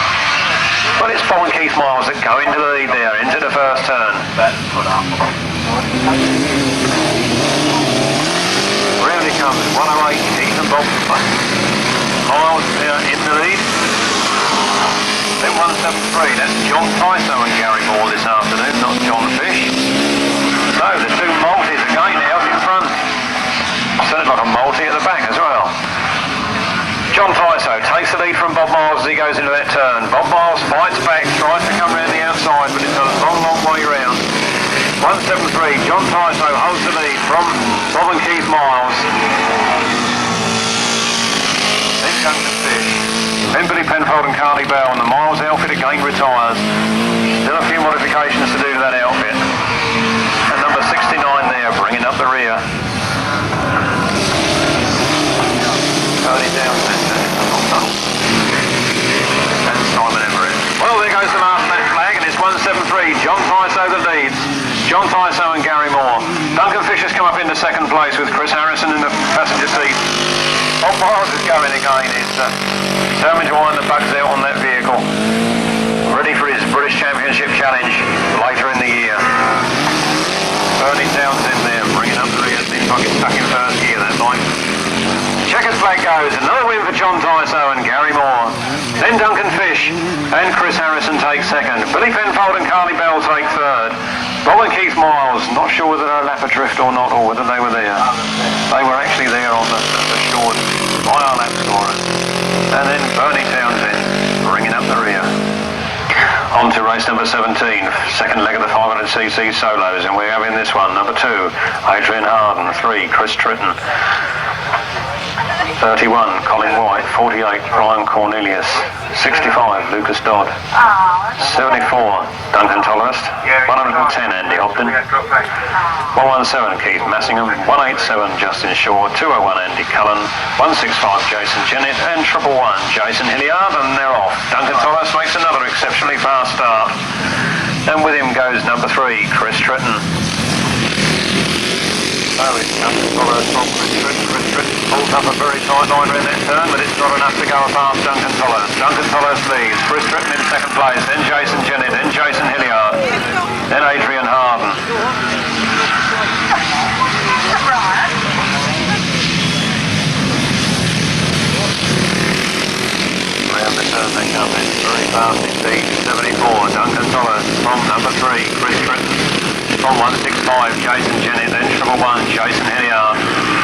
But it's Bob and Keith Miles that go into the lead there, into the first turn. Round it comes, 108, Keith and Bob. Miles there in the lead. Then 173, that's John Tyso and Gary Moore this afternoon, not John Fish. So the two multis again out in front. Sounds like a multi at the back as well. John Tyso takes the lead from Bob Miles as he goes into that turn. Bob Miles fights back, tries to come around the outside, but it's a long, long way round. 173, John Tyso holds the lead from Bob and Keith Miles. Then Duncan Fish. Then Billy Penfold and Carly Bell, and the Miles outfit again retires. Still a few modifications to do to that outfit. And number 69 there, bringing up the rear. Turning down and Simon Everett. Well, there goes the last lap flag, and it's 173. John Tyso that leads. John Tyso and Gary Moore. Duncan Fisher's come up into second place with Chris Harrison in the passenger seat. Bob Miles is going again. He's determined to wind the bugs out on that vehicle. Ready for his British Championship challenge later in the year. Bernie Townsend there, bringing up the rear. Seems like it's stuck in first gear, that bike. Checkered flag goes, another win for John Tyso and Gary Moore. Then Duncan Fish and Chris Harrison take second. Billy Penfold and Carly Bell take third. Bob and Keith Miles adrift or not, or whether they were there. They were actually there on the shore by our lap scorers. And then Bernie Townsend bringing up the rear. On to race number 17, second leg of the 500cc solos, and we're having this one, number 2, Adrian Harden, 3, Chris Tritton, 31, Colin White, 48, Brian Cornelius, 65, Lucas Dodd, 74, Duncan Tolhurst, 110, Andy Hopton, 117, Keith Massingham, 187, Justin Shaw, 201, Andy Cullen, 165, Jason Jennett, and 111, Jason Hilliard, and they're off. Duncan Tolhurst makes another exceptionally fast start, and with him goes number 3, Chris Tritton. It's Duncan Tolhurst from Chris Tritton pulls up a very tight line around that turn, but it's not enough to go past Duncan Tolhurst. Duncan Tolhurst leads, Chris Tritton in second place, then Jason Jennett, then Jason Hilliard, then Adrian Harden. Around the turn they come in, very fast indeed, 74, Duncan Tolhurst from number 3, Chris Tritton. From 165, Jason Jennett, then 111, Jason Hilliard.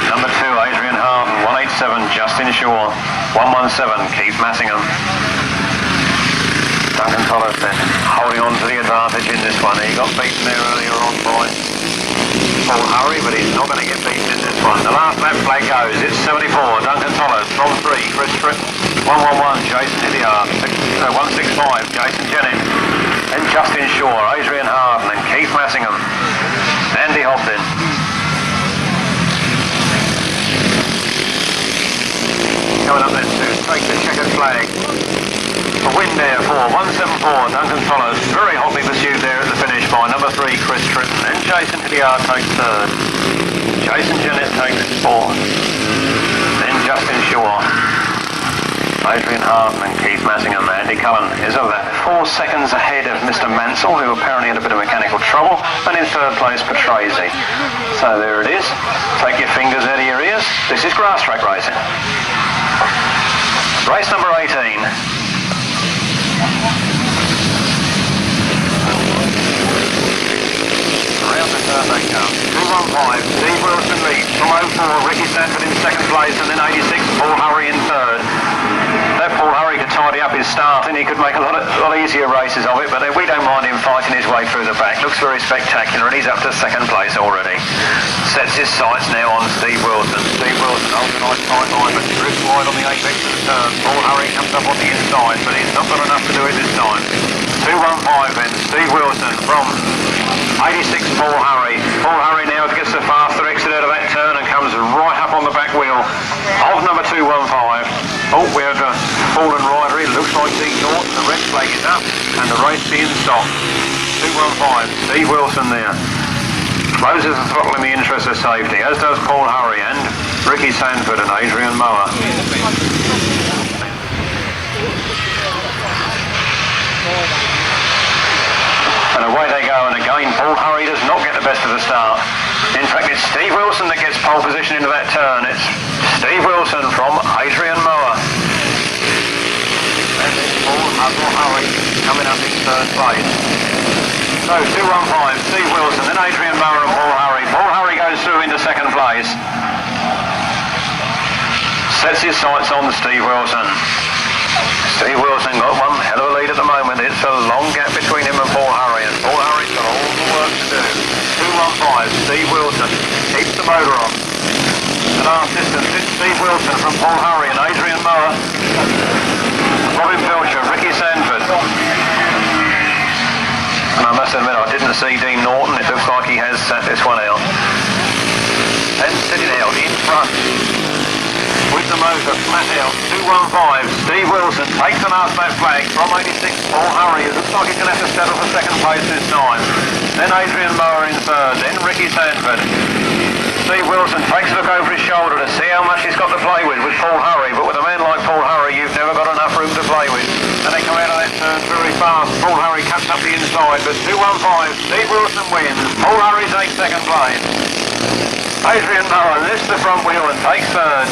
Number 2, Adrian Harden, 187, Justin Shaw, 117, Keith Massingham. Duncan Tolhurst then holding on to the advantage in this one. He got beaten there earlier on by Paul Hurry, but he's not going to get beaten in this one. The last lap flag goes, it's 74, Duncan Tolhurst, from 3, Chris Tritton, 111, Jason Hilliard, 165, Jason Jennett. Then Justin Shaw, Adrian Harden, and Keith Massingham. Andy Hopton. Coming up then to take the checkered flag. A win there for 174, Duncan Tolhurst. Very hotly pursued there at the finish by number 3, Chris Tritton. Then Jason Hilliard takes 3rd. Jason Jennett takes 4th. Then Justin Shaw. Adrian Harden and Keith Massingham. Andy Cullen is about 4 seconds ahead of Mr. Mansell, who apparently had a bit of mechanical trouble, and in 3rd place Patrese. So there it is. Take your fingers out of your ears. This is Grasstrack racing. Race number 18. Around the turn they come. 215, Steve Wilson leads. From 04, Ricky Sandford in 2nd place, and then 86, Paul Hurry in 3rd. That Paul Hurry could tidy up his start and he could make a lot easier races of it, but we don't mind him fighting his way through the back. Looks very spectacular, and he's up to 2nd place already. Sets his sights now on Steve Wilson. Steve Wilson holds a nice tight line, but drifts wide on the apex of the turn. Paul Hurry comes up on the inside, but he's not got enough to do it this time. 215 then, Steve Wilson from 86, Paul Hurry. Paul Hurry now gets the faster exit out of that turn and comes right up on the back wheel of number 215. Oh, we have a fallen rider. It looks like Dean Norton. The red flag is up and the race being stopped. 215, Steve Wilson there. Closes the throttle in the interest of safety, as does Paul Hurry and Ricky Sandford and Adrian Mower. And away they go, and again Paul Hurry does not get the best of the start. In fact, it's Steve Wilson that gets pole position into that turn. It's Steve Wilson from Adrian Mower. And it's Paul Hurry coming up in 3rd place. So 215, Steve Wilson, then Adrian Mower and Paul Hurry. Paul Hurry goes through into 2nd place. Sets his sights on Steve Wilson. Steve Wilson got one hell of a lead at the moment. It's a long gap between him and Paul Hurry, and Paul Hurry's got all the work to do. 215, Steve Wilson keeps the motor on. At our distance, it's Steve Wilson from Paul Hurry and Adrian Mower. Robin Pilcher, Ricky Sandford. And I must admit, I didn't see Dean Norton. It looks like he has sat this one out. And sitting out in front with the motor flat out, 215, Steve Wilson takes the last lap flag from 86, Paul Hurry. It looks like he's going to have to settle for 2nd place this time. Then Adrian Mower in 3rd, then Ricky Sandford. Steve Wilson takes a look over his shoulder to see how much he's got to play with Paul Hurry, but with a man like Paul Hurry, you've never got enough room to play with. And they come out of that turn very fast. Paul Hurry cuts up the inside, but 215, Steve Wilson wins. Paul Hurry takes 2nd place. Adrian Mower lifts the front wheel and takes 3rd.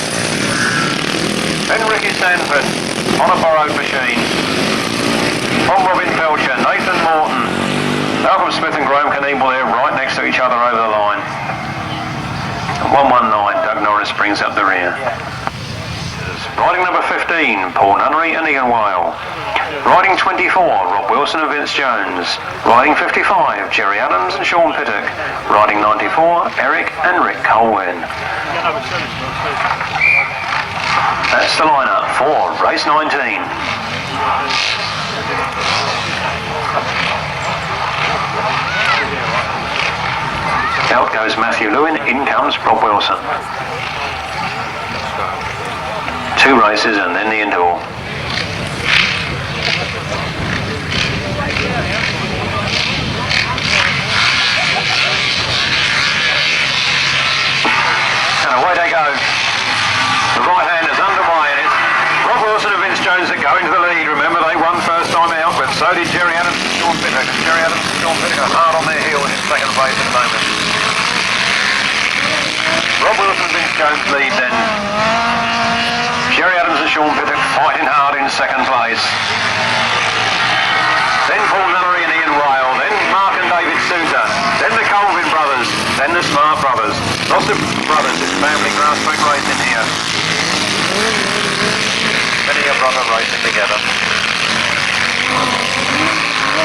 Then Ricky Sandford on a borrowed machine. From Robin Pilcher, Nathan Norton, Malcolm Smith and Graham Knievel there right next to each other over the line. 119, Doug Norris brings up the rear. Riding number 15, Paul Nunnery and Ian Weil. Riding 24, Rob Wilson and Vince Jones. Riding 55, Jerry Adams and Sean Pittock. Riding 94, Eric and Rick Colwyn. That's the lineup for race 19. Out goes Matthew Lewin, in comes Rob Wilson. 2 races and then the indoor. And away they go. The right hand is underway and it's Rob Wilson and Vince Jones that go into the lead. Remember they won first time out, but so did Jerry Adams and Sean Pittock. Jerry Adams and Sean Pittock are hard on their heels in second place at the moment. Rob Wilson and Vince Jones lead then. Jerry Adams and Sean Pittock fighting hard in second place. Then Paul Nunnery and Ian Weil. Then Mark and David Souter. Then the Colvin brothers. Then the Smart brothers. Lots of brothers. It's family Grasstrack racing here. Many a brother racing together.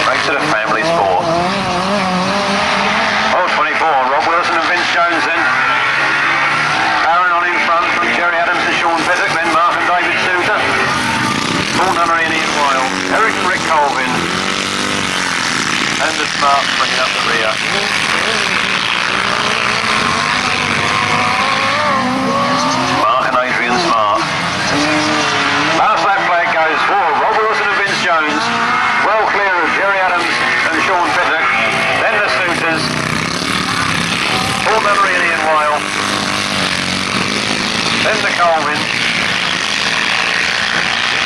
Makes it a family sport. Oh, 24. Rob Wilson and Vince Jones then. Aaron on in front from Jerry Adams and Sean Pittock. Then Mark and David Souter. Paul Nunnery and Ian Weil. Eric and Rick Colvin. And the Smart bringing up the rear. Mark and Adrian Smart. Last lap flag goes for Rob Wilson and Vince Jones. Well clear of Jerry Adams and Sean Pittock. Then the Souters. Paul Nunnery and Ian Weil. Then the Colvin.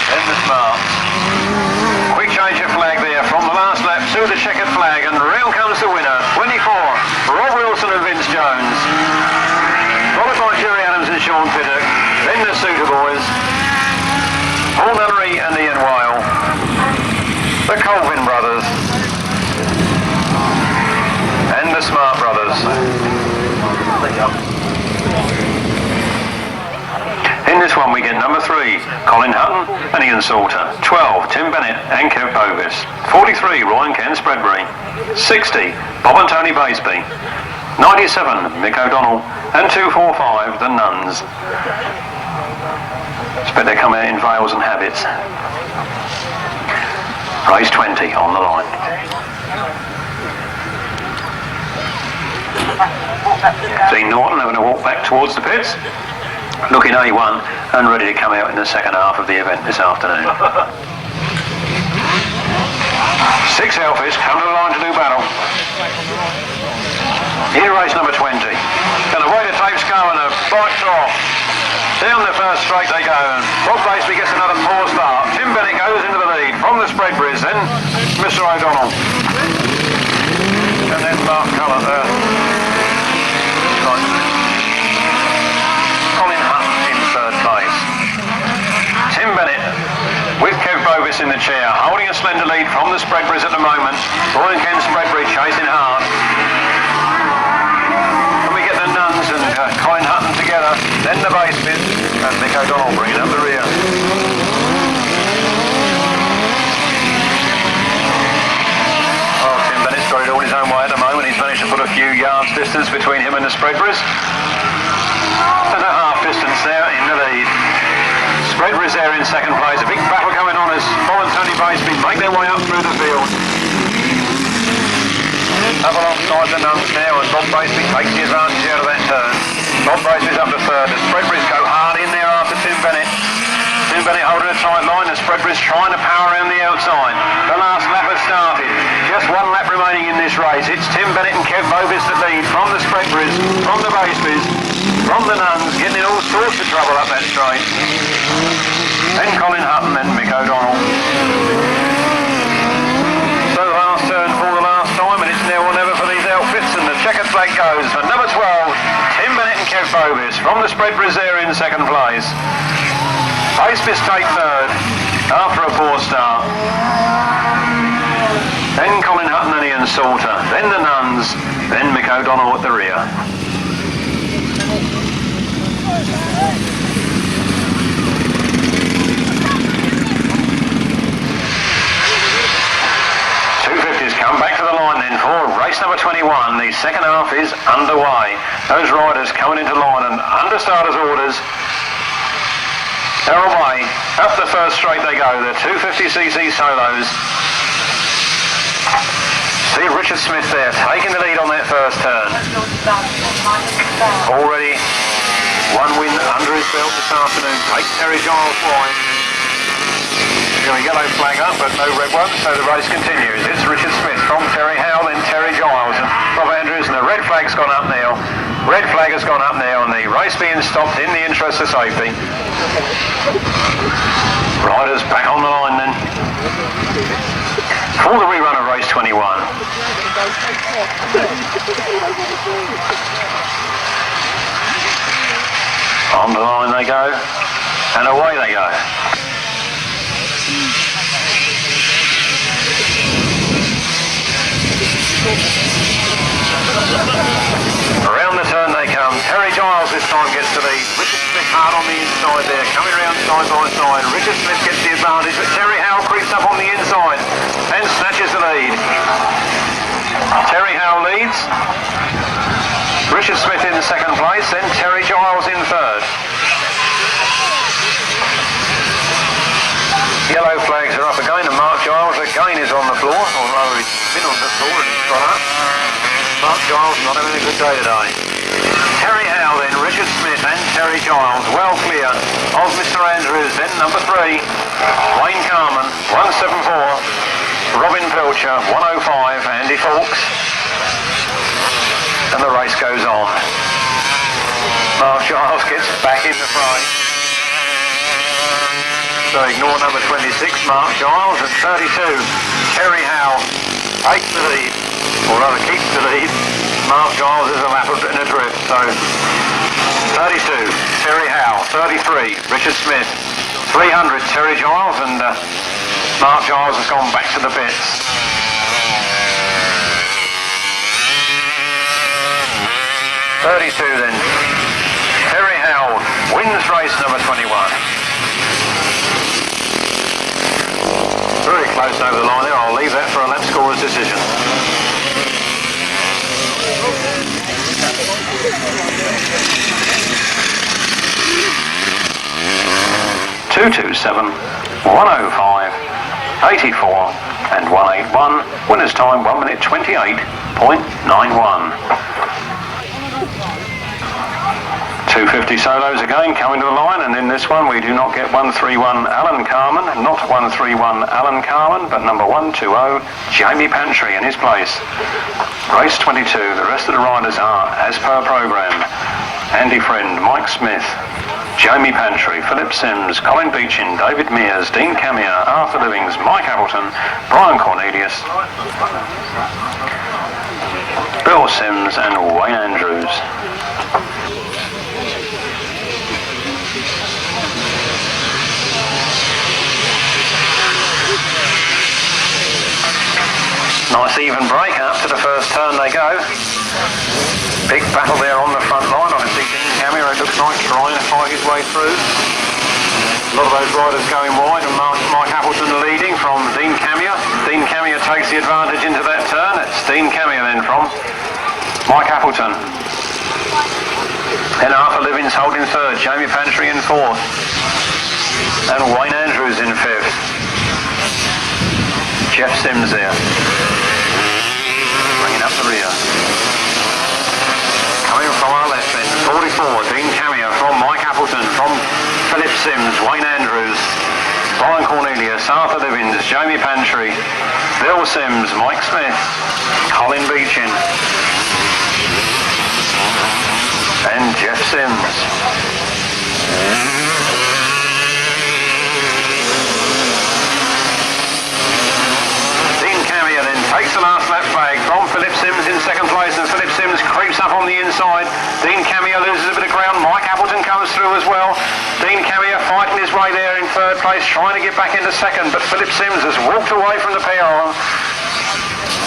Then the Smart. Quick change of flag there from the last lap to the checkered flag, and round comes the winner. 24, Rob Wilson and Vince Jones. Followed by Jerry Adams and Sean Pittock. Then the Souter boys. Paul Nunnery and Ian Weil. The Colvin brothers. And the Smart brothers. In this one we get number 3, Colin Hutton and Ian Salter. 12, Tim Bennett and Kev Bovis. 43, Ryan Ken Spreadbury. 60, Bob and Tony Baseby. 97, Mick O'Donnell. And 245, the Nuns. Expect they come out in veils and habits. Race 20 on the line. See Norton having to walk back towards the pits. Looking A1 and ready to come out in the second half of the event this afternoon. 6 Elfish come to the line to do battle. Here race number 20. And away the tapes go and the bikes off. Down the first straight they go and Bob Baseby gets another poor start. Tim Bennett goes into the lead from the Spreadburys, then Mr. O'Donnell. And then Mark Cullen there. Colin Hutton in third place. Tim Bennett with Kev Bovis in the chair, holding a slender lead from the Spreadburys at the moment. Roy and Ken Spreadbury chasing hard. And we get the Nuns and Colin Hutton together, then the Basebys and Mick O'Donnell bringing up the rear. Oh, Tim Bennett's got it all his own way at the moment. He's managed to put a few yards distance between him and the Spreadburys. There's a half distance there in the lead. Spreadburys there in second place. A big battle going on as Bob and Tony Baseby make their way up through the field. Up alongside the Nuns now, and Bob Baseby takes the advantage out of that turn. Bob Baseby's up to third. The Spreadburys go hard in there after Tim Bennett. Tim Bennett holding a tight line. The Spreadburys trying to power around the outside. The last lap has started. Just one lap remaining in this race. It's Tim Bennett and Kev Bovis that lead from the Spreadburys, from the Basebys, from the Nuns, getting in all sorts of trouble up that straight. Then Colin Hutton and Mick O'Donnell. So the last turn for the last time, and it's now or never for these outfits, and the checkered flag goes for number 12, Tim Bennett and Kev Bovis from the Spreadburys there in second place. Basebys take third after a poor start. Then Colin Hutton and Ian Salter, then the Nuns, then Mick O'Donnell at the rear. Race number 21, the second half is underway. Those riders coming into line and under starters' orders. They're away. Up the first straight they go. The 250cc solos. See Richard Smith there, taking the lead on that first turn. Already one win under his belt this afternoon. Takes Terry Giles wide. Got a yellow flag up, but no red one, so the race continues. It's Richard Smith from Terry Howell, then Terry Giles and Bob Andrews, and the red flag's gone up now. Red flag has gone up now, and the race being stopped in the interest of safety. Riders back on the line then. For the rerun of race 21. On the line they go, and away they go. Around the turn they come. Terry Giles this time gets the lead. Richard Smith hard on the inside there, coming around side by side. Richard Smith gets the advantage, but Terry Howell creeps up on the inside and snatches the lead. Terry Howell leads. Richard Smith in second place, then Terry Giles in third. Yellow flags are up again, and Mark Giles again is on the floor, although he's been on the floor and he's got up. Mark Giles not having a good day today. Terry Howell then, Richard Smith and Terry Giles, well clear of Mr. Andrews, then number 3, Wayne Carman, 174, Robin Pilcher, 105, Andy Fawkes, and the race goes on. Mark Giles gets back in the fray. So ignore number 26, Mark Giles, and 32, Terry Howell takes the lead, or rather keeps the lead. Mark Giles is a lap in a drift, so 32, Terry Howell, 33, Richard Smith, 300, Terry Giles, and Mark Giles has gone back to the pits. .32 then, Terry Howell wins race number 21. Very close over the line there. I'll leave that for a lap scorer's decision. .227, 105, 84 and 181. Winner's time 1 minute 28.91. 250 solos again coming to the line, and in this one we do not get 131 Alan Carman, not 131 Alan Carman, but number 120 Jamie Pantry in his place. Race 22, the rest of the riders are as per programme: Andy Friend, Mike Smith, Jamie Pantry, Philip Sims, Colin Beechin, David Mears, Dean Camier, Arthur Livings, Mike Appleton, Brian Cornelius, Bill Sims and Wayne Andrews. Nice even break, up to the first turn they go. Big battle there on the front line. I can see Dean Camier, it looks like, trying to fight his way through. A lot of those riders going wide, and Mike Appleton leading from Dean Camier. Dean Camier takes the advantage into that turn. It's Dean Camier then from Mike Appleton. Then Arthur Livings holding third, Jamie Pantry in fourth, and Wayne Andrews in fifth. Geoff Sims there, bringing up the rear. Coming from our left then, 44, Dean Camier from Mike Appleton, from Philip Sims, Wayne Andrews, Brian Cornelius, Arthur Livings, Jamie Pantry, Bill Sims, Mike Smith, Colin Beechin, and Geoff Sims. Takes the last lap flag from Philip Sims in second place, and Philip Sims creeps up on the inside. Dean Camier loses a bit of ground. Mike Appleton comes through as well. Dean Camier fighting his way there in third place, trying to get back into second, but Philip Sims has walked away from the pair.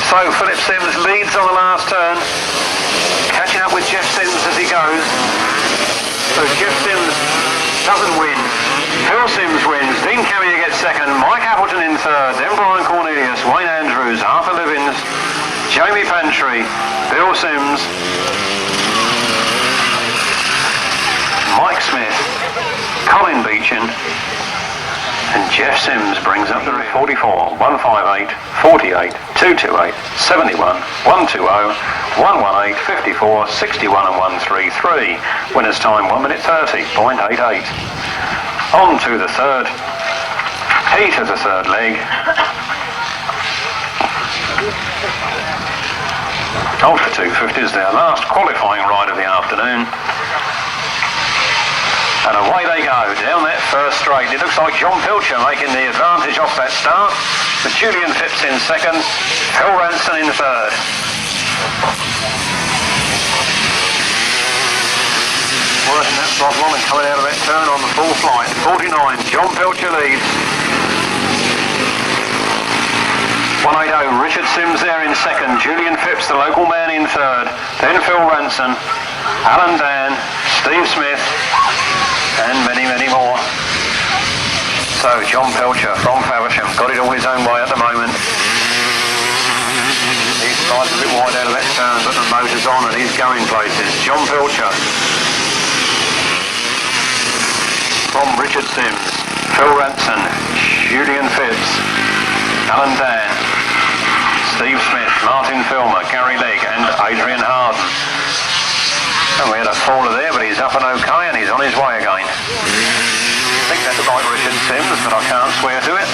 So Philip Sims leads on the last turn, catching up with Geoff Sims as he goes. So Geoff Sims doesn't win. Phil Sims wins, Dean Camier gets second, Mike Appleton in third, then Brian Cornelius, Wayne Andrews, Arthur Livings, Jamie Pantry, Bill Sims, Mike Smith, Colin Beechin, and Geoff Sims brings up the 44, 158, 48, 228, 71, 120, 118, 54, 61 and 133. Winner's time 1 minute 30.88. On to the third heat of the third leg. Ultra 250 is their last qualifying ride of the afternoon. And away they go, down that first straight. It looks like John Pilcher making the advantage off that start, with Julian Phipps in second, Phil Ranson in third. Working that throttle on and coming out of that turn on the full flight. 49, John Pilcher leads. 180, Richard Sims there in second, Julian Phipps, the local man, in third, then Phil Ranson, Alan Dan, Steve Smith, and many, many more. So John Pilcher from Faversham got it all his own way at the moment. He's slides a bit wide out of that turn, but the motor's on and he's going places. John Pilcher from Richard Sims, Phil Ranson, Julian Phipps, Alan Dan, Steve Smith, Martin Filmer, Gary Legg and Adrian Harden. And we had a faller there, but he's up and okay, and he's on his way again. I think that's like Richard Sims, but I can't swear to it.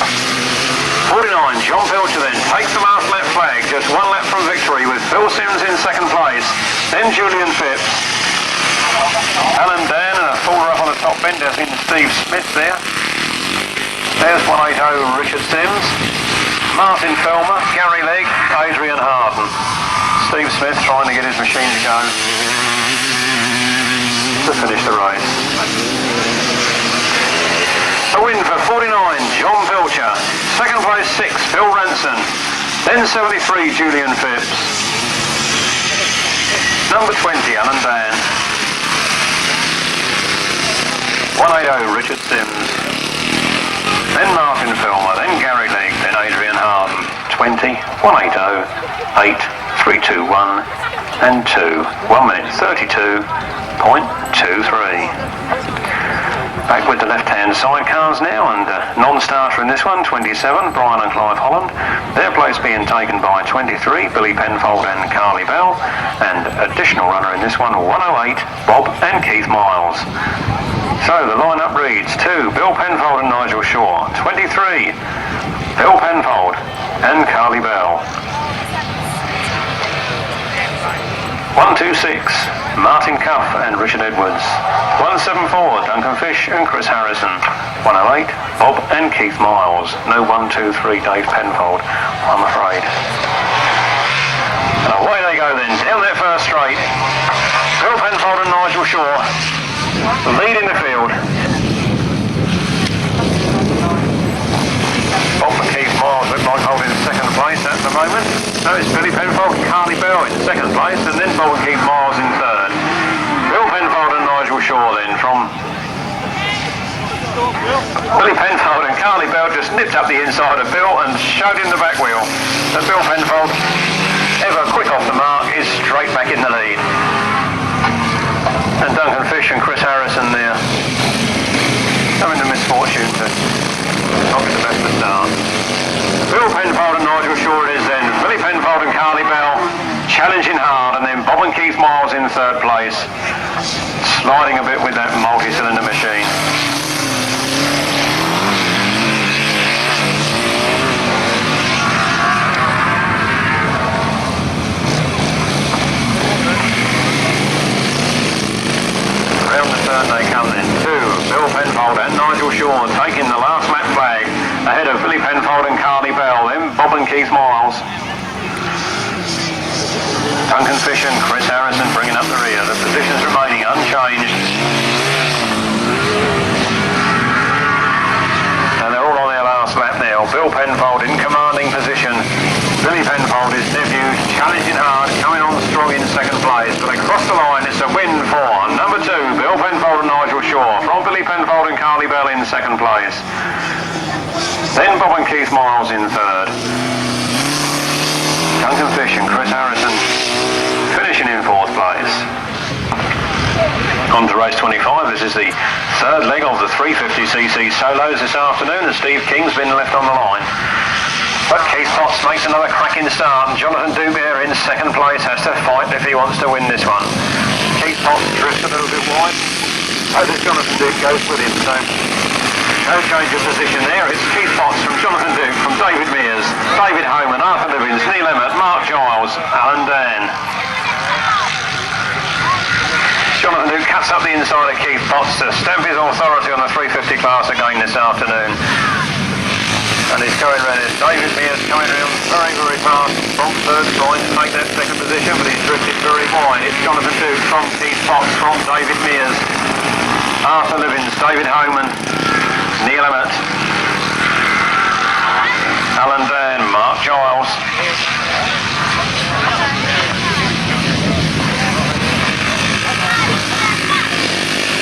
49, John Pilcher then takes the last lap flag, just 1 lap from victory, with Phil Sims in second place, then Julian Phipps, Alan Dan, and a faller up on the top bend, there's been Steve Smith there. There's 180, Richard Sims, Martin Filmer, Gary Legg, Adrian Harden. Steve Smith trying to get his machine to go to finish the race. A win for 49, John Pilcher. Second place 6, Phil Ranson. Then 73, Julian Phipps. Number 20, Alan Dan. 180, Richard Sims. Then Martin Filmer, then Gary Legg, then Adrian Harden. 20, 180, 8, 3, 2, 1, and 2. 1 minute 32.23. Back with the left-hand sidecars now, and non-starter in this one, 27, Brian and Clive Holland. Their place being taken by 23, Billy Penfold and Carly Bell. And additional runner in this one, 108, Bob and Keith Miles. So the lineup reads 2, Bill Penfold and Nigel Shaw. 23, Bill Penfold and Carly Bell. 126, Martin Cuff and Richard Edwards. 174, Duncan Fish and Chris Harrison. 108, Bob and Keith Miles. No 123, Dave Penfold, I'm afraid. And away they go then, down that first straight. Bill Penfold and Nigel Shaw lead in the field. Bob and Keith Miles look like holding second place at the moment. No, it's Billy Penfold and Carly Bell in second place, and then Bob and Keith Miles in third. Bill Penfold and Nigel Shaw then from Billy Penfold and Carly Bell just nipped up the inside of Bill and showed him the back wheel. And Bill Penfold, ever quick off the mark, is straight back in the lead. And Duncan Fish and Chris Harrison there, having the misfortune to not get the best of start. Bill Penfold and Nigel Shaw it is then. Billy Penfold and Carly Bell challenging hard, and then Bob and Keith Miles in third place, sliding a bit with that multi-cylinder machine. Around the turn they come then. 2, Bill Penfold and Nigel Shaw taking the last lap flag ahead of Billy Penfold and Carly Bell, then Bob and Keith Miles. Duncan Fish and Chris Harrison bringing up the rear, the positions remaining unchanged. And they're all on their last lap now. Bill Penfold in commanding position. Billy Penfold, his nephew, challenging hard, coming on strong in second place. But across the line, it's a win for number 2, Bill Penfold and Nigel Shaw, from Billy Penfold and Carly Bell in second place. Then Bob and Keith Miles in third. Duncan Fish and Chris Harrison race 25. This is the third leg of the 350cc solos this afternoon, and Steve King's been left on the line. But Keith Potts makes another cracking start, and Jonathan Dubier in second place has to fight if he wants to win this one. Keith Potts drifts a little bit wide. Oh, there's Jonathan Duke goes with him, so no change of position there. It's Keith Potts from Jonathan Duke, from David Mears, David Homan, Arthur Livins, Neil Emmett, Mark Giles, Alan Dan. Jonathan Duke cuts up the inside of Keith Potts to stamp his authority on the 350 class again this afternoon. And he's going round it. David Mears coming around very, very fast from third, trying to take that second position, but he's drifted very wide. It's Jonathan Duke from Keith Potts, from David Mears, Arthur Livins, David Homan, Neil Emmett, Alan Dan, Mark Giles.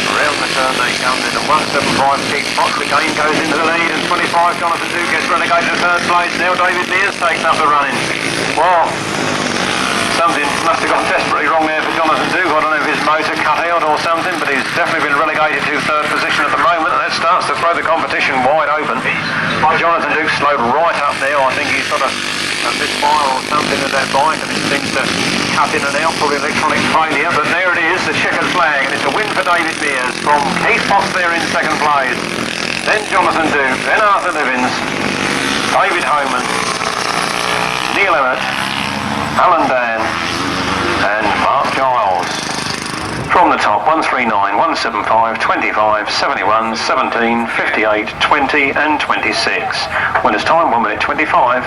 Around the turn they come in, and 175 Keith Potts again goes into the lead, and 25 Jonathan Duke gets relegated to third place. Now David Mears takes up the running. Well, something must have gone desperately wrong there for Jonathan Duke. I don't know if his motor cut out or something, but he's definitely been relegated to third position at the moment, and that starts to throw the competition wide open. Jonathan Duke slowed right up now. I think he's got a misfire or something of that bike, and it seems to cut in and out, probably electronic failure, but there it is, the checkered flag, and it's a win for David Mears from Keith Potts there in second place. Then Jonathan Duke, then Arthur Livins, David Homan, Neil Emmett, Alan Dan, and Mark Giles. From the top, 139, 175, 25, 71, 17, 58, 20 and 26. Winner's time 1 minute 25.34.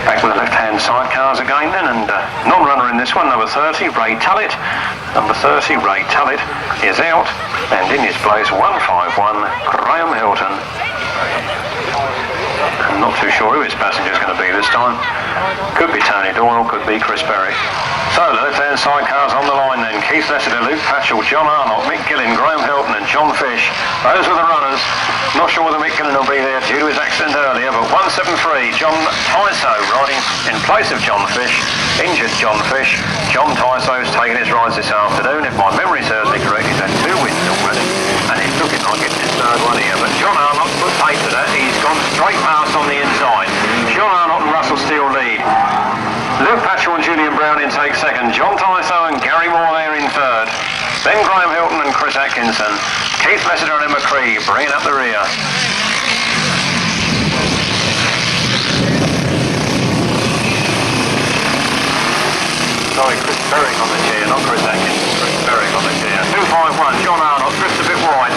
Back with the left-hand sidecars again then, and non-runner in this one, number 30, Ray Tullett. Number 30, Ray Tullett is out, and in his place, 151, Graham Hilton. I'm not too sure who his passenger is going to be this time. Could be Tony Doyle, could be Chris Berry. So the left-hand sidecars on the line then. Keith Lessiter, Luke Patchell, John Arnott, Mick Gillen, Graham Hilton and John Fish. Those were the runners. Not sure whether Mick Gillen will be there due to his accident earlier, but 173, John Tyso riding in place of John Fish. Injured John Fish. John Tyso's taking his rides this afternoon. If my memory serves me correct, he's had 2 wins already, and he's looking like getting his third one here. But John Arnott put pace to that. He's gone straight past on the inside. John Arnott and Russell Steele lead. Luke Patchell and Julian Brown in take second. John Tyso and Gary Moore there in third. Then Graham Hilton and Chris Atkinson. Keith Lessiter and Emma Cree bringing up the rear. Sorry, Chris Berwick on the chair, not Chris Atkinson. Chris Berwick on the chair. 251, John Arnott drifts a bit wide.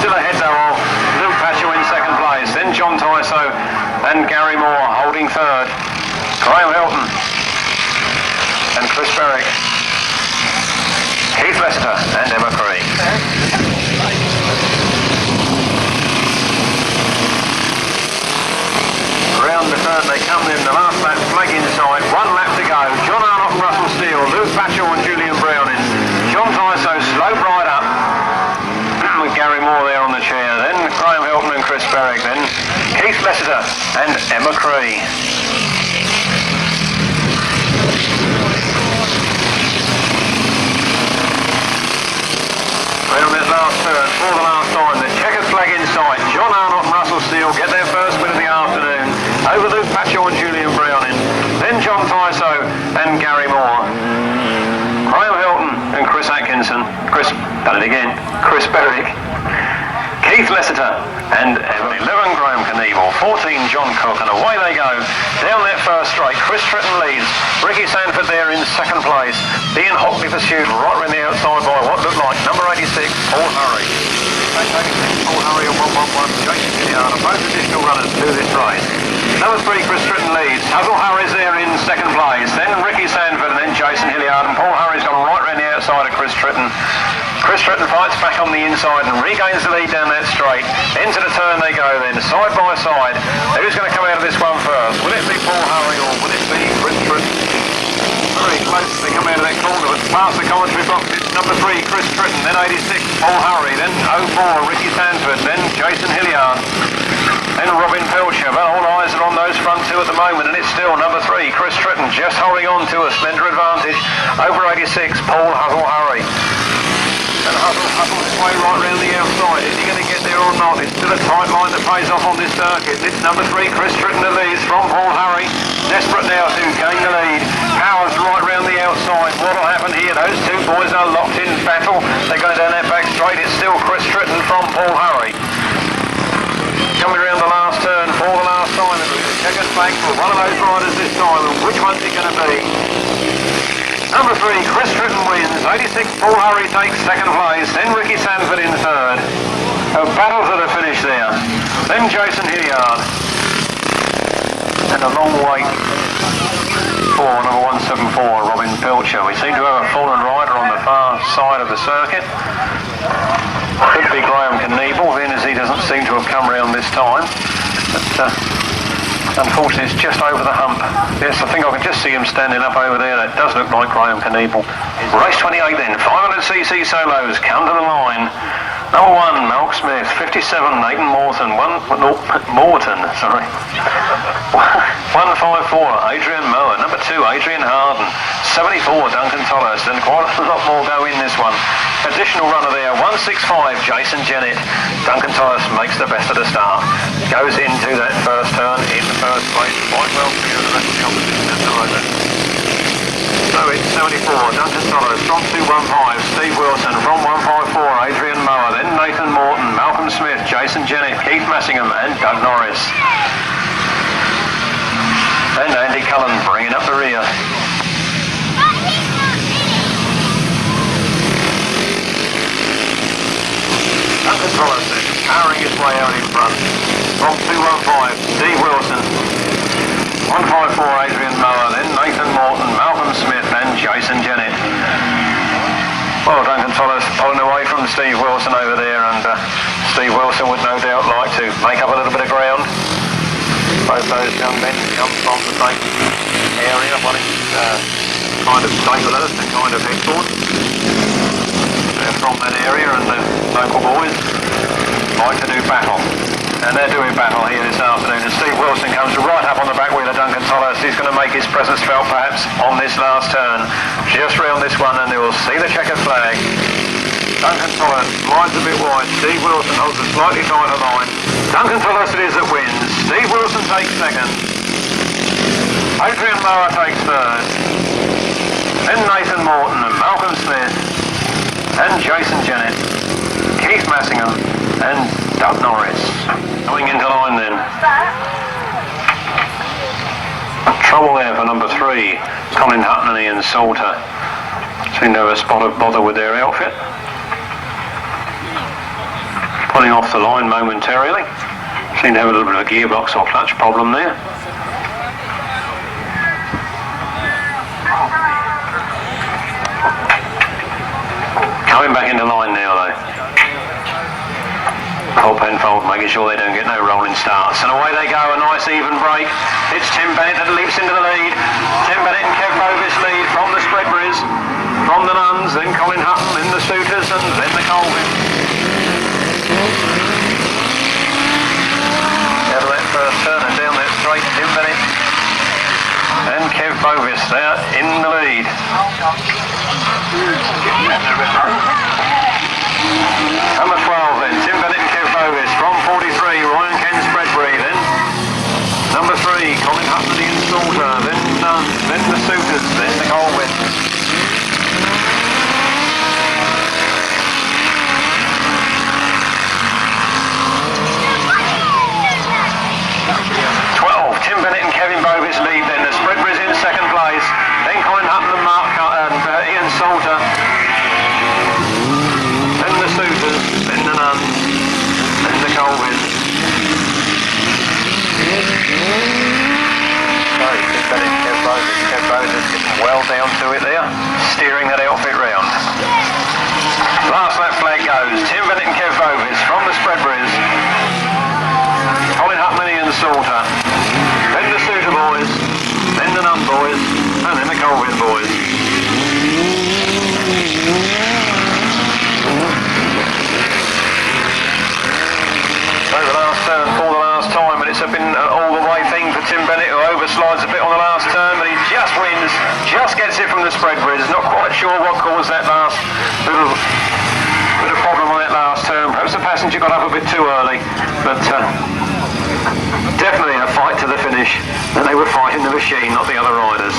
Still ahead though of Luke Patchell in second place. Then John Tyso and Gary Moore holding third. Graham Hilton and Chris Berwick, Keith Lessiter and Emma Cree. Round the turn they come in, the last lap flag inside, 1 lap to go. John Arnott and Russell Steele, Luke Patchell and Julian Brown in. John Tyso slowed right up with Gary Moore there on the chair. Then Graham Hilton and Chris Berwick. Then Keith Lessiter and Emma Cree. Round that last turn for the last time, the checkered flag inside. John Arnott and Russell Steele get their first win of the afternoon over Luke Patchell and Julian Brown in. Then John Tyso and Gary Moore. Graham Hilton and Chris Atkinson. Chris Berwick. Keith Lessiter and 11 Graham Knievel, 14 John Cook, and away they go. Down that first straight, Chris Tritton leads. Ricky Sandford there in second place. Ian Hockley pursued right around the outside by what looked like number 86, Paul Hurry. Paul Hurry on 111, Jason Hilliard, and both additional runners to this race. Number 3, Chris Tritton leads. Tuggle Hurry's there in second place. Then Ricky Sandford and then Jason Hilliard, and Paul Hurry's gone right around the outside of Chris Tritton. Chris Tritton fights back on the inside and regains the lead down that straight. Into the turn they go then, side by side. Who's going to come out of this one first? Will it be Paul Hurry or will it be Chris Tritton? Very close as they come out of that corner, but past the commentary box, it's number 3, Chris Tritton, then 86, Paul Hurry, then 04, Ricky Sandford, then Jason Hilliard. Then Robin Pilcher, but all eyes are on those front two at the moment, and it's still number 3, Chris Tritton, just holding on to a slender advantage over 86, Paul Hurry. And Hustle his way right round the outside. Is he going to get there or not? It's still a tight line that pays off on this circuit. It's number 3, Chris Tritton, that leads from Paul Hurry. Desperate now to gain the lead. Powers right round the outside. What'll happen here? Those two boys are locked in battle. They're going down that back straight. It's still Chris Tritton from Paul Hurry. Coming around the last turn for the last time. It's a checkered flag for one of those riders this time. And which one's it going to be? Number 3, Chris Tritton wins. 86, Paul Hurry takes second place. Then Ricky Sandford in third. A battle to the finish there. Then Jason Hilliard. And a long wait for number 174, Robin Pilcher. We seem to have a fallen rider on the far side of the circuit. Could be Graham Knievel, being as he doesn't seem to have come round this time. But unfortunately, it's just over the hump. Yes, I think I can just see him standing up over there. That does look like Graham Knievel. Race 28 then, 500cc solos come to the line. Number 1, Malk Smith. 57, Nathan Morton. 154, Adrian Mower. Number 2, Adrian Harden. 74, Duncan Tolhurst. And quite a lot more go in this one. Additional runner there, 165, Jason Jennett. Duncan Tolhurst makes the best of the start. Goes into that first turn in the first place. Quite well clear of the rest of the competition at the moment. So it's 74, Duncan Tolhurst from 215, Steve Wilson from 154, Adrian Mower, then Nathan Morton, Malcolm Smith, Jason Jennett, Keith Massingham and Doug Norris. And Andy Cullen bringing up the rear. Duncan Tolhurst powering his way out in front from 215, Steve Wilson, 154, Adrian Mower, then Nathan Morton, Malcolm Smith and Jason Jennett. Well, Duncan Tolhurst pulling away from Steve Wilson over there, and Steve Wilson would no doubt like to make up a little bit of ground. Both those young men come from the same area, one is kind of Stapleton and kind of Hexford. They're from that area, and the local boys like to do battle. And they're doing battle here this afternoon, and Steve Wilson comes right up on the back wheel of Duncan Tolhurst. He's going to make his presence felt perhaps on this last turn. Just round this one, and you'll see the checkered flag. Duncan Tolhurst slides a bit wide. Steve Wilson holds a slightly tighter line. Duncan Tolhurst it is that wins. Steve Wilson takes second. Adrian Mower takes third. Then Nathan Morton and Malcolm Smith and Jason Jennett, Keith Massingham and Doug Norris. Going into line then. Trouble there for number 3, Colin Hutton and Ian Salter. Seem to have a spot of bother with their outfit. Pulling off the line momentarily. Seem to have a little bit of a gearbox or clutch problem there. Coming back into line now though. Paul Penfold making sure they don't get no rolling starts. And away they go, a nice even break. It's Tim Bennett that leaps into the lead. Tim Bennett and Kev Bovis lead from the Spreadbury's, from the Nuns, then Colin Hutton, then the Suitors, and then the Colvin. Out of that first turn and down that straight, Tim Bennett and Kev Bovis there in the lead. Number 12 then, Tim Bennett and Kev Bovis from 43, Ryan Ken Spreadbury, then number 3, Colin Hutton and Ian Salter, then the Suitors, then the Colvin. 12, Tim Bennett and Kevin Bovis lead, then the Spreadbury's in second place, then Colin Hutton and Ian Salter, then the Suitors, then the Nuns, then the Colvin. Kev Bovis getting well down to it there, steering that outfit round. Last lap flag goes, Tim Bennett and Kev Bovis from the Spreadbury's, Colin Hutton and Ian Salter, then the Suitor boys, then the Nun boys, and then the Colvin boys. So the last turn for the last time have been an all-the-way thing for Tim Bennett, who overslides a bit on the last turn, but he just wins, just gets it from the spread bridge. Not quite sure what caused that last little bit of problem on that last turn. Perhaps the passenger got up a bit too early, but definitely a fight to the finish, and they were fighting the machine, not the other riders.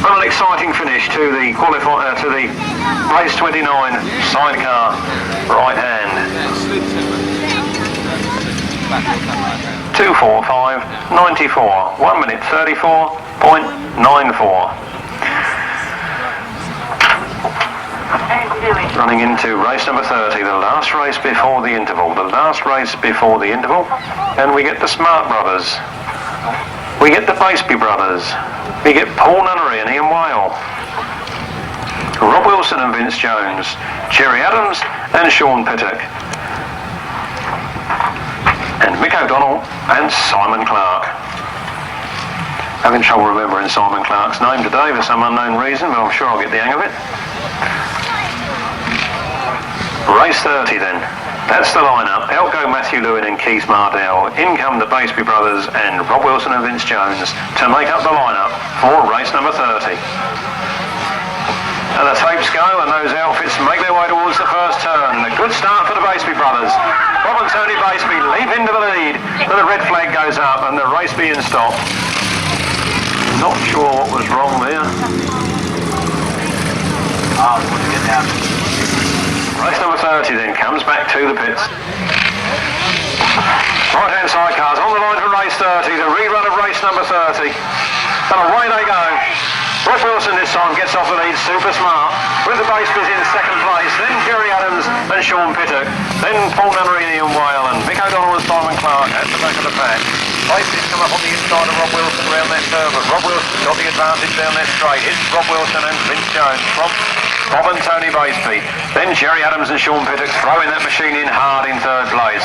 Well, an exciting finish to the race 29 sidecar right hand. 2:45.94, 1 minute 34.94. Running into race number 30, the last race before the interval. And we get the Smart brothers. We get the Baseby brothers. We get Paul Nunnery and Ian Whale. Rob Wilson and Vince Jones. Jerry Adams and Sean Pittock. And Mick O'Donnell and Simon Clark. Having trouble remembering Simon Clark's name today for some unknown reason, but I'm sure I'll get the hang of it. Race 30 then. That's the lineup. Out go Matthew Lewin and Keith Mardell. In come the Baseby brothers and Rob Wilson and Vince Jones to make up the lineup for race number 30. And the tapes go and those outfits make their way towards the first turn. And a good start for the Baseby brothers. Rob and Tony Baseby leap into the lead, but the red flag goes up and the race being stopped. Not sure what was wrong there. Race number 30 then comes back to the pits. Right hand side cars on the line for race 30, the rerun of race number 30. And away they go. Rob Wilson this time gets off the lead, super smart, with the Basebys in second place, then Jerry Adams and Sean Pittock, then Paul Nunnery and Ian Whale, and Mick O'Donnell and Simon Clark at the back of the pack. Basebys come up on the inside of Rob Wilson round that curve, but Rob Wilson's got the advantage down that straight. It's Rob Wilson and Vince Jones from Bob and Tony Baseby. Then Jerry Adams and Sean Pittock throwing that machine in hard in third place.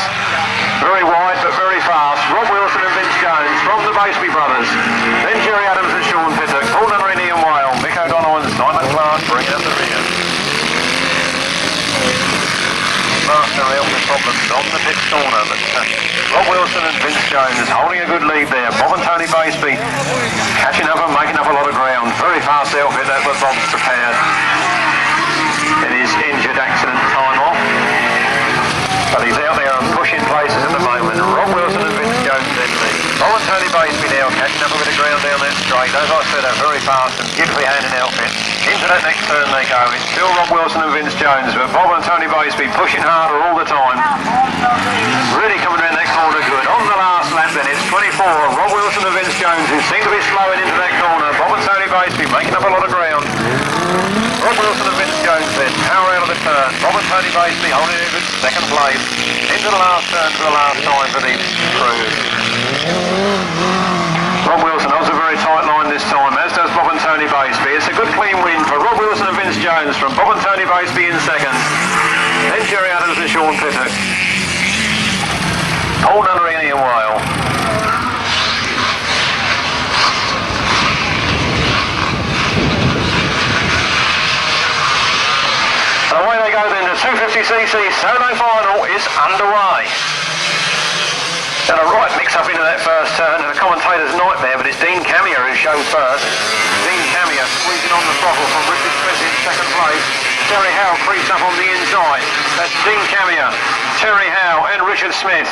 Very wide but very fast. Rob Wilson and Vince Jones from the Baseby brothers. Then Jerry Adams and Sean Pittock. Paul Nunnery and Ian Whale. Mick O'Donnell and Simon Clark bringing up the rear. Master helping problems on the pit corner, but Rob Wilson and Vince Jones holding a good lead there. Bob and Tony Baseby catching up and making up a lot of ground. Very fast outfit that was Bob's prepared. It is injured accident time off, but he's out there and pushing places at the moment. Rob Wilson and Vince Jones in lead. Bob and Tony Baseby now catching up a bit of ground down that straight. As I said, a very fast and beautifully handed outfit. Into that next turn they go. It's still Rob Wilson and Vince Jones, but Bob and Tony Baseby pushing harder all the time. Really coming around that corner good. On the last lap then, it's 24. Rob Wilson and Vince Jones, who seem to be slowing into that corner. Bob and Tony Baseby making up a lot of ground. Rob Wilson and Vince Jones then, power out of the turn. Bob and Tony Baseby holding it in second place. Into the last turn for the last time for the crew. Rob Wilson holds a very tight line this time, as does Bob and Tony Baseby. It's a good clean win for Rob Wilson and Vince Jones from Bob and Tony Baseby in second. Then Jerry Adams and Sean Pittock. Paul Nunnery and Ian Whale. Away they go then, the 250cc solo final is underway. And a right mix up into that first turn, and a commentator's nightmare, but it's Dean Camier who shows first. Dean Camier squeezing on the throttle from Richard Smith in second place. Terry Howe creeps up on the inside. That's Dean Camier, Terry Howe and Richard Smith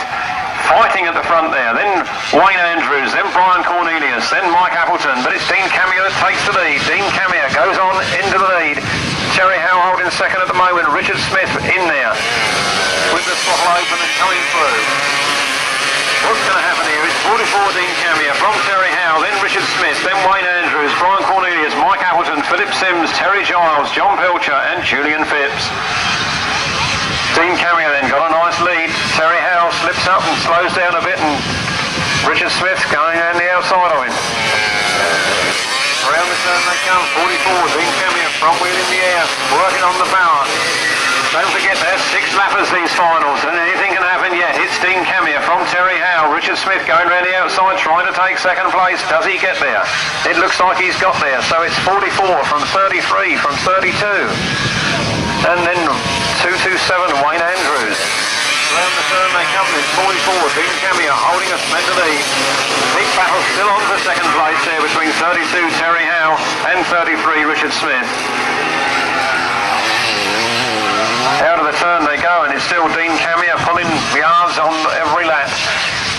fighting at the front there. Then Wayne Andrews, then Brian Cornelius, then Mike Appleton, but it's Dean Camier that takes the lead. Dean Camier goes on into the lead. Terry Howe holding second at the moment. Richard Smith in there with the throttle open and coming through. What's going to happen here is 44 Dean Camier from Terry Howe, then Richard Smith, then Wayne Andrews, Brian Cornelius, Mike Appleton, Phillips Sims, Terry Giles, John Pilcher and Julian Phipps. Dean Camier then got a nice lead. Terry Howe slips up and slows down a bit, and Richard Smith going around the outside of him. Around the turn they come, 44 Dean Camier front wheel in the air, working on the power. Don't forget there's 6 lappers these finals, and anything can happen yet. It's Dean Camier from Terry Howe. Richard Smith going round the outside trying to take second place. Does he get there? It looks like he's got there. So it's 44 from 33 from 32. And then 227 Wayne Andrews. Round the turn they come in 44. Dean Camier holding a slender lead. Big battle still on for second place there between 32 Terry Howe and 33 Richard Smith. Out of the turn they go, and it's still Dean Camier pulling yards on every lap.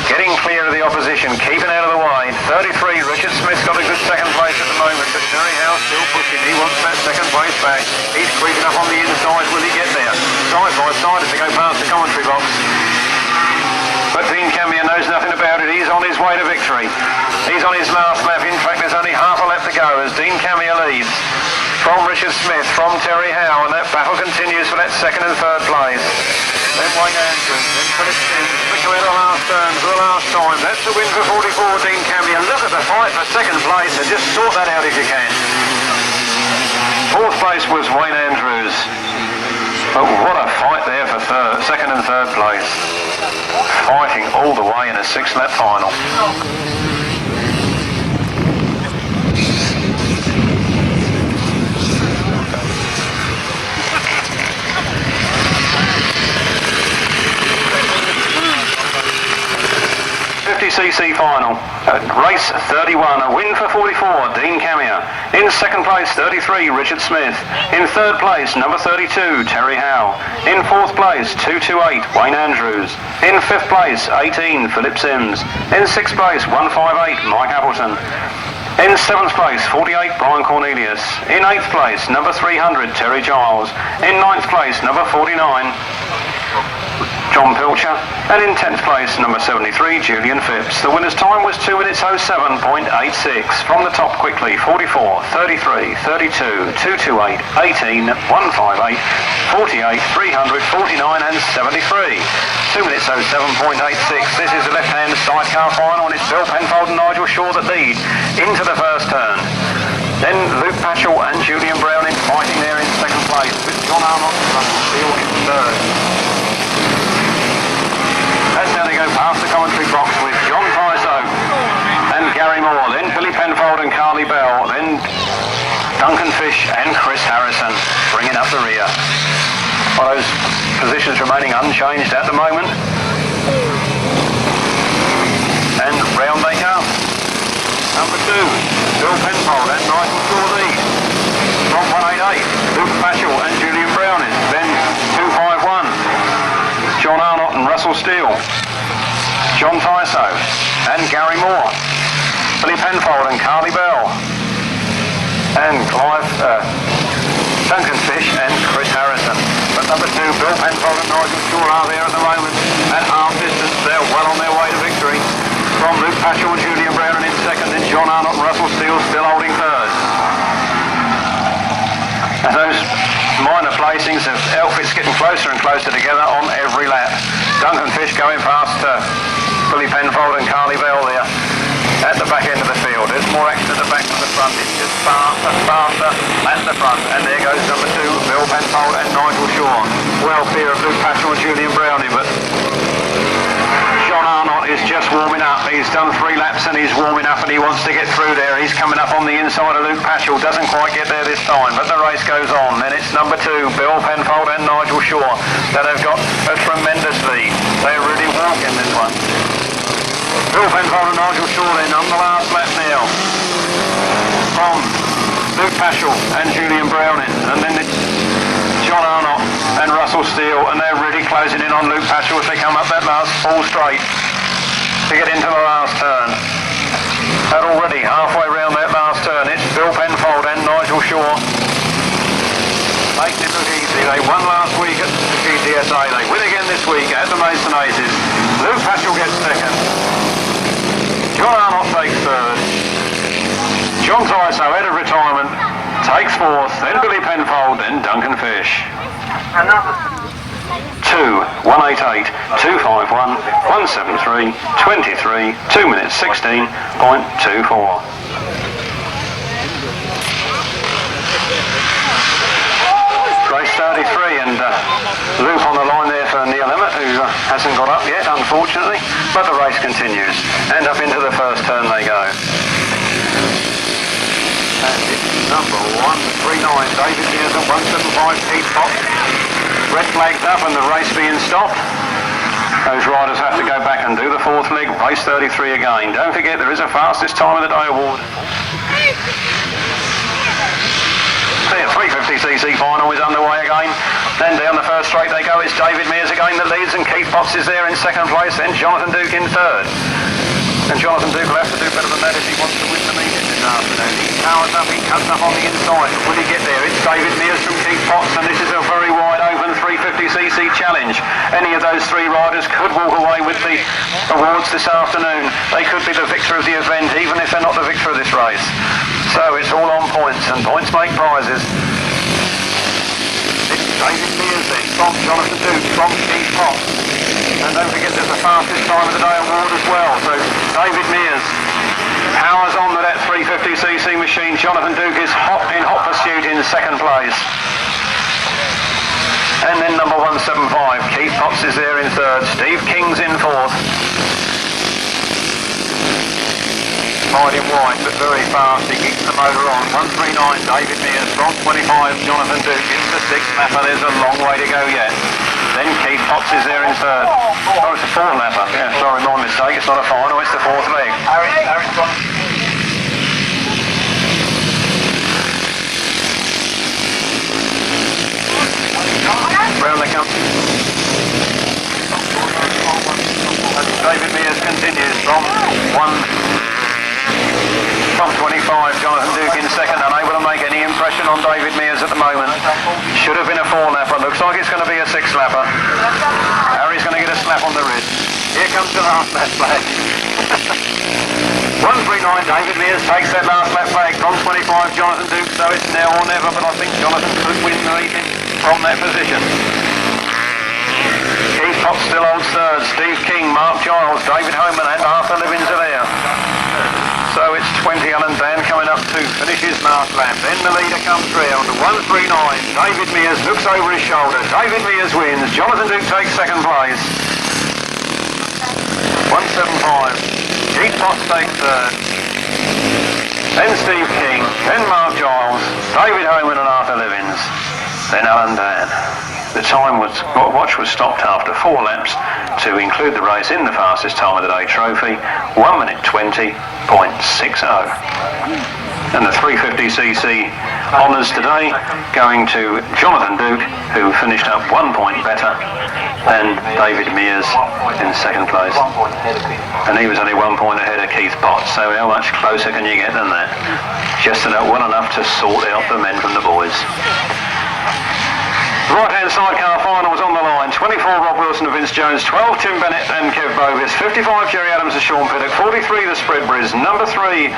Getting clear of the opposition, keeping out of the way. 33, Richard Smith's got a good second place at the moment, but Terry Howe's still pushing. He wants that second place back. He's creeping up on the inside. Will he get there? Side by side as they go past the commentary box. But Dean Camier knows nothing about it. He's on his way to victory. He's on his last lap. In fact, there's only half a lap to go as Dean Camier leads from Richard Smith, from Terry Howe, and that battle continues for that second and third place. Then Wayne Andrews, then Phillips come out of the last turn for the last time. That's the win for 44, Dean Camier. Look at the fight for second place, and just sort that out if you can. Fourth place was Wayne Andrews. But what a fight there for second and third place. Fighting all the way in a six-lap final. 50cc final. Race 31, a win for 44, Dean Camier. In second place, 33, Richard Smith. In third place, number 32, Terry Howe. In fourth place, 228, Wayne Andrews. In fifth place, 18, Phillips. In sixth place, 158, Mike Appleton. In seventh place, 48, Brian Cornelius. In eighth place, number 300, Terry Giles. In ninth place, number 49, John Pilcher, and in 10th place, number 73, Julian Phipps. The winner's time was 2 minutes 07.86. From the top quickly, 44, 33, 32, 228, 18, 158, 48, 300, 49 and 73. 2 minutes 07.86. This is the left-hand sidecar final, and it's Bill Penfold and Nigel Shaw that lead into the first turn. Then Luke Patchell and Julian Browning fighting there in second place, with John Arnold still in third. That's how they go past the commentary box with John Tyso and Gary Moore, then Billy Penfold and Carly Bell, then Duncan Fish and Chris Harrison bringing up the rear. Well, those positions remaining unchanged at the moment. And round they come. Number 2, Bill Penfold and Nigel Shaw lead. From 188, Luke Patchell and Julian Browning. Then 251. John Arnott and Russell Steele, John Tyso and Gary Moore, Billy Penfold and Carly Bell, and Duncan Fish and Chris Harrison. But number 2, Bill Penfold and Nigel Shaw are there at the moment at half distance. They're well on their way to victory. From Luke Patchell and Julian Brown in second, and John Arnott and Russell Steele still holding third. And those minor placings of outfits getting closer and closer together on every lap. Duncan Fish going past Billy Penfold and Carly Bell there at the back end of the field. There's more action at the back than the front. It's just faster at the front. And there goes number 2, Bill Penfold and Nigel Shaw. Well clear of Luke Patchell and Julian Browning, but John Arnott is just warming up. He's done 3 laps and he's warming up and he wants to get through there. He's coming up on the inside of Luke Patchell. Doesn't quite get there this time, but the race goes on. Then it's number 2, Bill Penfold and Nigel Shaw that have got a tremendous lead. They're really walking this one. Bill Penfold and Nigel Shaw then on the last lap now. From Luke Patchell and Julian Browning. And then it's John Arnott and Russell Steele, and they're really closing in on Luke Patchell as they come up that last full straight to get into the last turn. And already halfway round that last turn, it's Bill Penfold and Nigel Shaw. Making it look easy. They won last week at the GTSA. They win again this week at the Maidstone Aces. Luke Patchell gets second. John Arnott takes third. John Tyso out of retirement takes fourth, then Billy Penfold, then Duncan Fish. 2, 188, 251, 173, 23, 2 minutes 16.24. Race 33, and loop on the line there for Neil Emmett, who hasn't got up yet, unfortunately, but the race continues, and up into the first turn they go. And it's number 139, David Mears at 175 Pete Fox. Red flags up and the race being stopped. Those riders have to go back and do the fourth leg, race 33 again. Don't forget there is a fastest time of the day award. The 350cc final is underway again. Then down the first straight they go. It's David Mears again that leads, and Keith Potts is there in second place. Then Jonathan Duke in third. And Jonathan Duke will have to do better than that if he wants to win the meeting this afternoon. He powers up, he cuts up on the inside. Will he get there? It's David Mears from Keith Potts, and this is a very wide open 350cc challenge. Any of those three riders could walk away with the awards this afternoon. They could be the victor of the event, even if they're not the victor of this race. So it's all on points, and points make prizes. It's David Mears then, from Jonathan Duke, from Keith Potts. And don't forget there's the fastest time of the day award as well. So David Mears powers on with that 350cc machine. Jonathan Duke is in hot pursuit in second place. And then number 175, Keith Potts is there in third. Steve King's in fourth. Hiding wide, but very fast. He kicks the motor on. 139, David Mears from 25, Jonathan Duke. It's the sixth lapper. There's a long way to go yet. Then Keith Potts is there in third. Oh, it's a fourth lapper. Yeah, sorry, my mistake. It's not a final, it's the fourth leg. Round they come. David Mears continues from 25, Jonathan Duke in second, unable to make any impression on David Mears at the moment. Should have been a four lapper. Looks like it's going to be a six lapper. Harry's going to get a slap on the wrist. Here comes the last lap flag. 139, David Mears takes that last lap flag from 25, Jonathan Duke, so it's now or never, but I think Jonathan could win the meeting from that position. Keith Potts still holds third. Steve King, Mark Giles, David Homan and Arthur Livins are there. So it's 20 Alan Dan coming up to finish his last lap. Then the leader comes round. 139. David Mears looks over his shoulder. David Mears wins. Jonathan Duke takes second place. 175. Keith Potts takes third. Then Steve King. Then Mark Giles. David Homan and Arthur Livins. Then Alan Dan. The time watch was stopped after 4 laps to include the race in the fastest time of the day trophy, 1 minute 20.60. And the 350cc honours today going to Jonathan Duke, who finished up 1 point better than David Mears in second place. And he was only 1 point ahead of Keith Potts, so how much closer can you get than that? Just well enough to sort out the men from the boys. Right-hand sidecar final was on the line. 24 Rob Wilson and Vince Jones, 12 Tim Bennett and Kev Bovis, 55 Jerry Adams and Sean Piddock, 43 the Spreadbridge, number 3,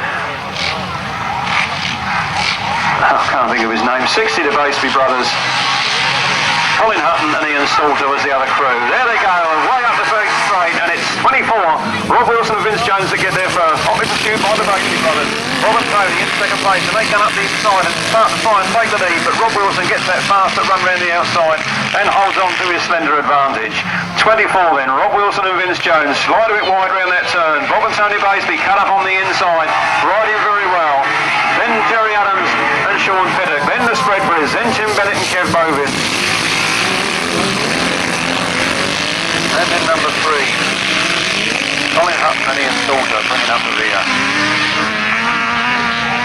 I can't think of his name, 60 the Baseby Brothers, Colin Hutton and Ian Salter was the other crew. There they go, way up the first straight, and it's 24 Rob Wilson and Vince Jones that get there first. Hot little shoot by the Baseby Brothers. Robert Cody in second place, and they come up the inside and start to try and take the lead, but Rob Wilson gets that fast that run round the outside and holds on to his slender advantage. 24 then, Rob Wilson and Vince Jones slide a bit wide round that turn. Bob and Tony Baseby cut up on the inside, riding very well. Then Jerry Adams and Sean Piddock, then the Spreadbridge, then Tim Bennett and Kev Bovis. And then number 3, Colin Hutton and Ian Salter bringing up the rear.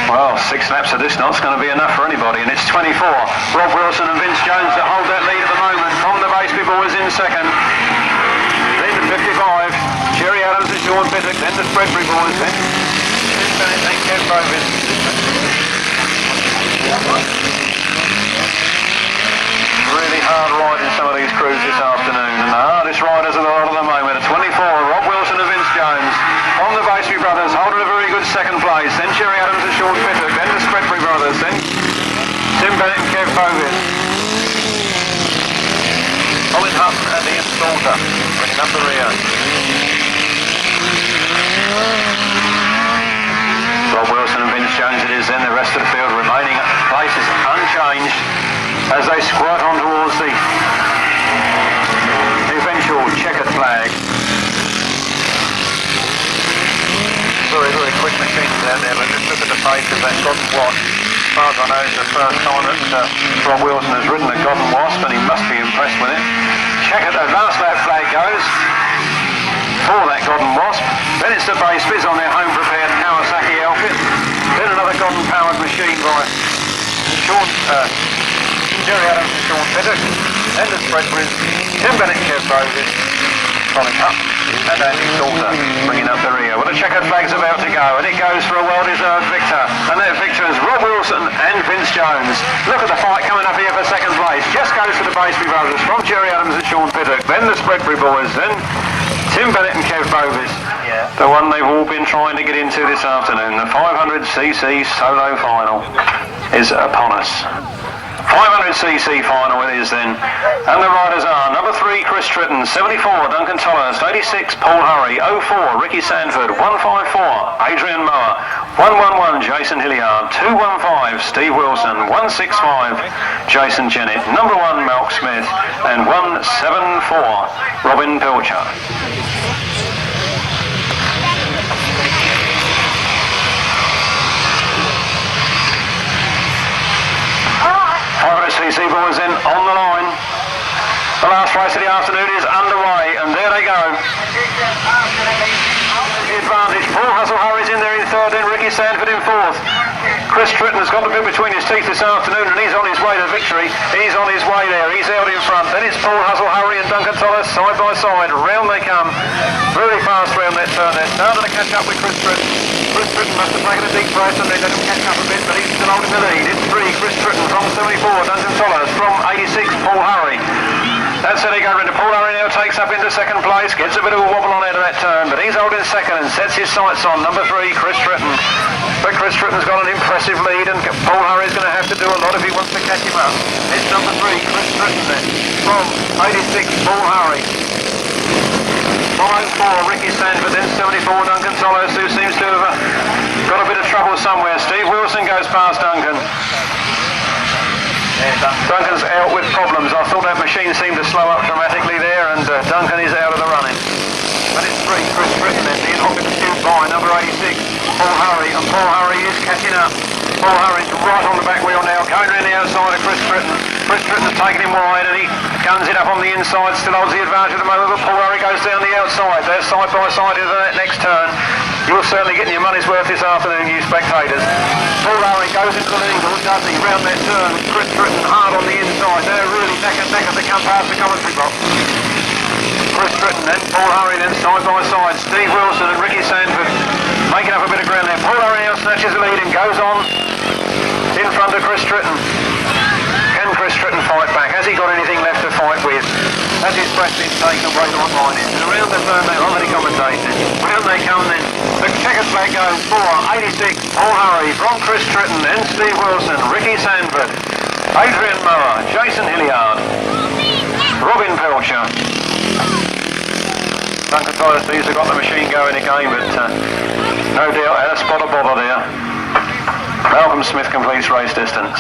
Well, 6 laps of this not's going to be enough for anybody, and it's 24. Rob Wilson and Vince Jones that hold that lead at the moment. From the Baseby boys in second. Then the 55, Jerry Adams and Sean Piddock. Then the Spreadbury boys. Then Tim Bennett and Kev Bovis. Really hard riding some of these crews this afternoon, and the hardest riders of the lot at the moment are 24, Rob Wilson and Vince Jones. From the Baseby brothers, holding a very good second place. Then Jerry Adams and Sean Piddock. Then the Spreadbury brothers. Then Tim Bennett and Kev Bovis. Colin Hutton and Ian Salter bringing up the rear. Rob Wilson and Vince Jones it is then. The rest of the field remaining places unchanged as they squat on towards the eventual checkered flag. Very, very quick machines down there, but just look at the face of that Gomm Wasp. As far as I know, it's the first time that Rob Wilson has ridden a Gomm Wasp, and he must be impressed with it. Checkered, the last lap flag goes. for that Gomm Wasp. Then it's the base biz on their home prepared Kawasaki outfit. Then another Gomm powered machine by Jerry Adams and Sean Fiddick. Then the spread with Tim Bennett, Kev Bovis, Colin Cup, and Andy Salter bringing up the rear. Well, the checkered flag's about to go, and it goes for a well-deserved victor. And that victor is Rob Wilson and Vince Jones. Look at the fight coming up here for second place. Just goes for the Baseby brothers from Jerry Adams and Sean Fiddick. Then the Spreadbury boys. Then Tim Bennett and Kev Bovis. Yeah. The one they've all been trying to get into this afternoon. The 500cc solo final is upon us. 500cc final it is then, and the riders are number 3 Chris Tritton, 74 Duncan Tolhurst, 86 Paul Hurry, 04 Ricky Sandford, 154 Adrian Mower, 111 Jason Hilliard, 215 Steve Wilson, 165 Jason Jennett, number 1 Malk Smith, and 174 Robin Pilcher. CC boys in on the line. The last race of the afternoon is underway, and there they go. The advantage. Paul Hurry's in there in third, then Ricky Sandford in fourth. Chris Tritton has got the bit between his teeth this afternoon, and he's on his way to victory. He's on his way there. He's out in front. Then it's Paul Hurry and Duncan Tolhurst side by side. Round they come. Really fast round that turn. They're starting to catch up with Chris Tritton. Chris Tritton must have taken a deep breath and they let him catch up a bit, but he's still holding the lead. It's 3 Chris Tritton from 74, Duncan Tolhurst from 86, Paul Hurry. That's how they go into Paul Hurry now takes up into second place, gets a bit of a wobble on out of that turn, but he's holding second and sets his sights on number 3, Chris Tritton. But Chris Tritton's got an impressive lead and Paul Hurry's going to have to do a lot if he wants to catch him up. It's number 3, Chris Tritton then, from 86, Paul Hurry. 5-4 Ricky Sandford, then 74 Duncan Tolhurst, who seems to have got a bit of trouble somewhere. Steve Wilson goes past Duncan. Duncan's out with problems. I thought that machine seemed to slow up dramatically there, and Duncan is out of the running. But it's 3 Chris Tritton then, being offered to by number 86, Paul Hurry, and Paul Hurry is catching up. Paul Hurry's right on the back wheel now, going around the outside of Chris Tritton. Chris Tritton's taking him wide and he guns it up on the inside, still holds the advantage at the moment, but Paul Hurry goes down the outside. They're side by side into that next turn. You're certainly getting your money's worth this afternoon, you spectators. Paul Hurry goes into the lead, or does he, round that turn. Chris Tritton hard on the inside. They're really neck and neck as they come past the commentary box. Chris Tritton, then Paul Hurry, then side by side. Steve Wilson and Ricky Sandford making up a bit of ground there. Paul Hurry now snatches the lead and goes on in front of Chris Tritton. Can Chris Tritton fight back? Has he got anything left to fight with? Has his breath been taken away to what line is? And around the turn they're already commentating. Round they come then. The checkered flag goes for 86, Paul Hurry from Chris Tritton, then Steve Wilson, Ricky Sandford, Adrian Mower, Jason Hilliard, Robin Pilcher. Duncan Tolhurst, these have got the machine going again, but no doubt had a spot of bother there. Malcolm Smith completes race distance.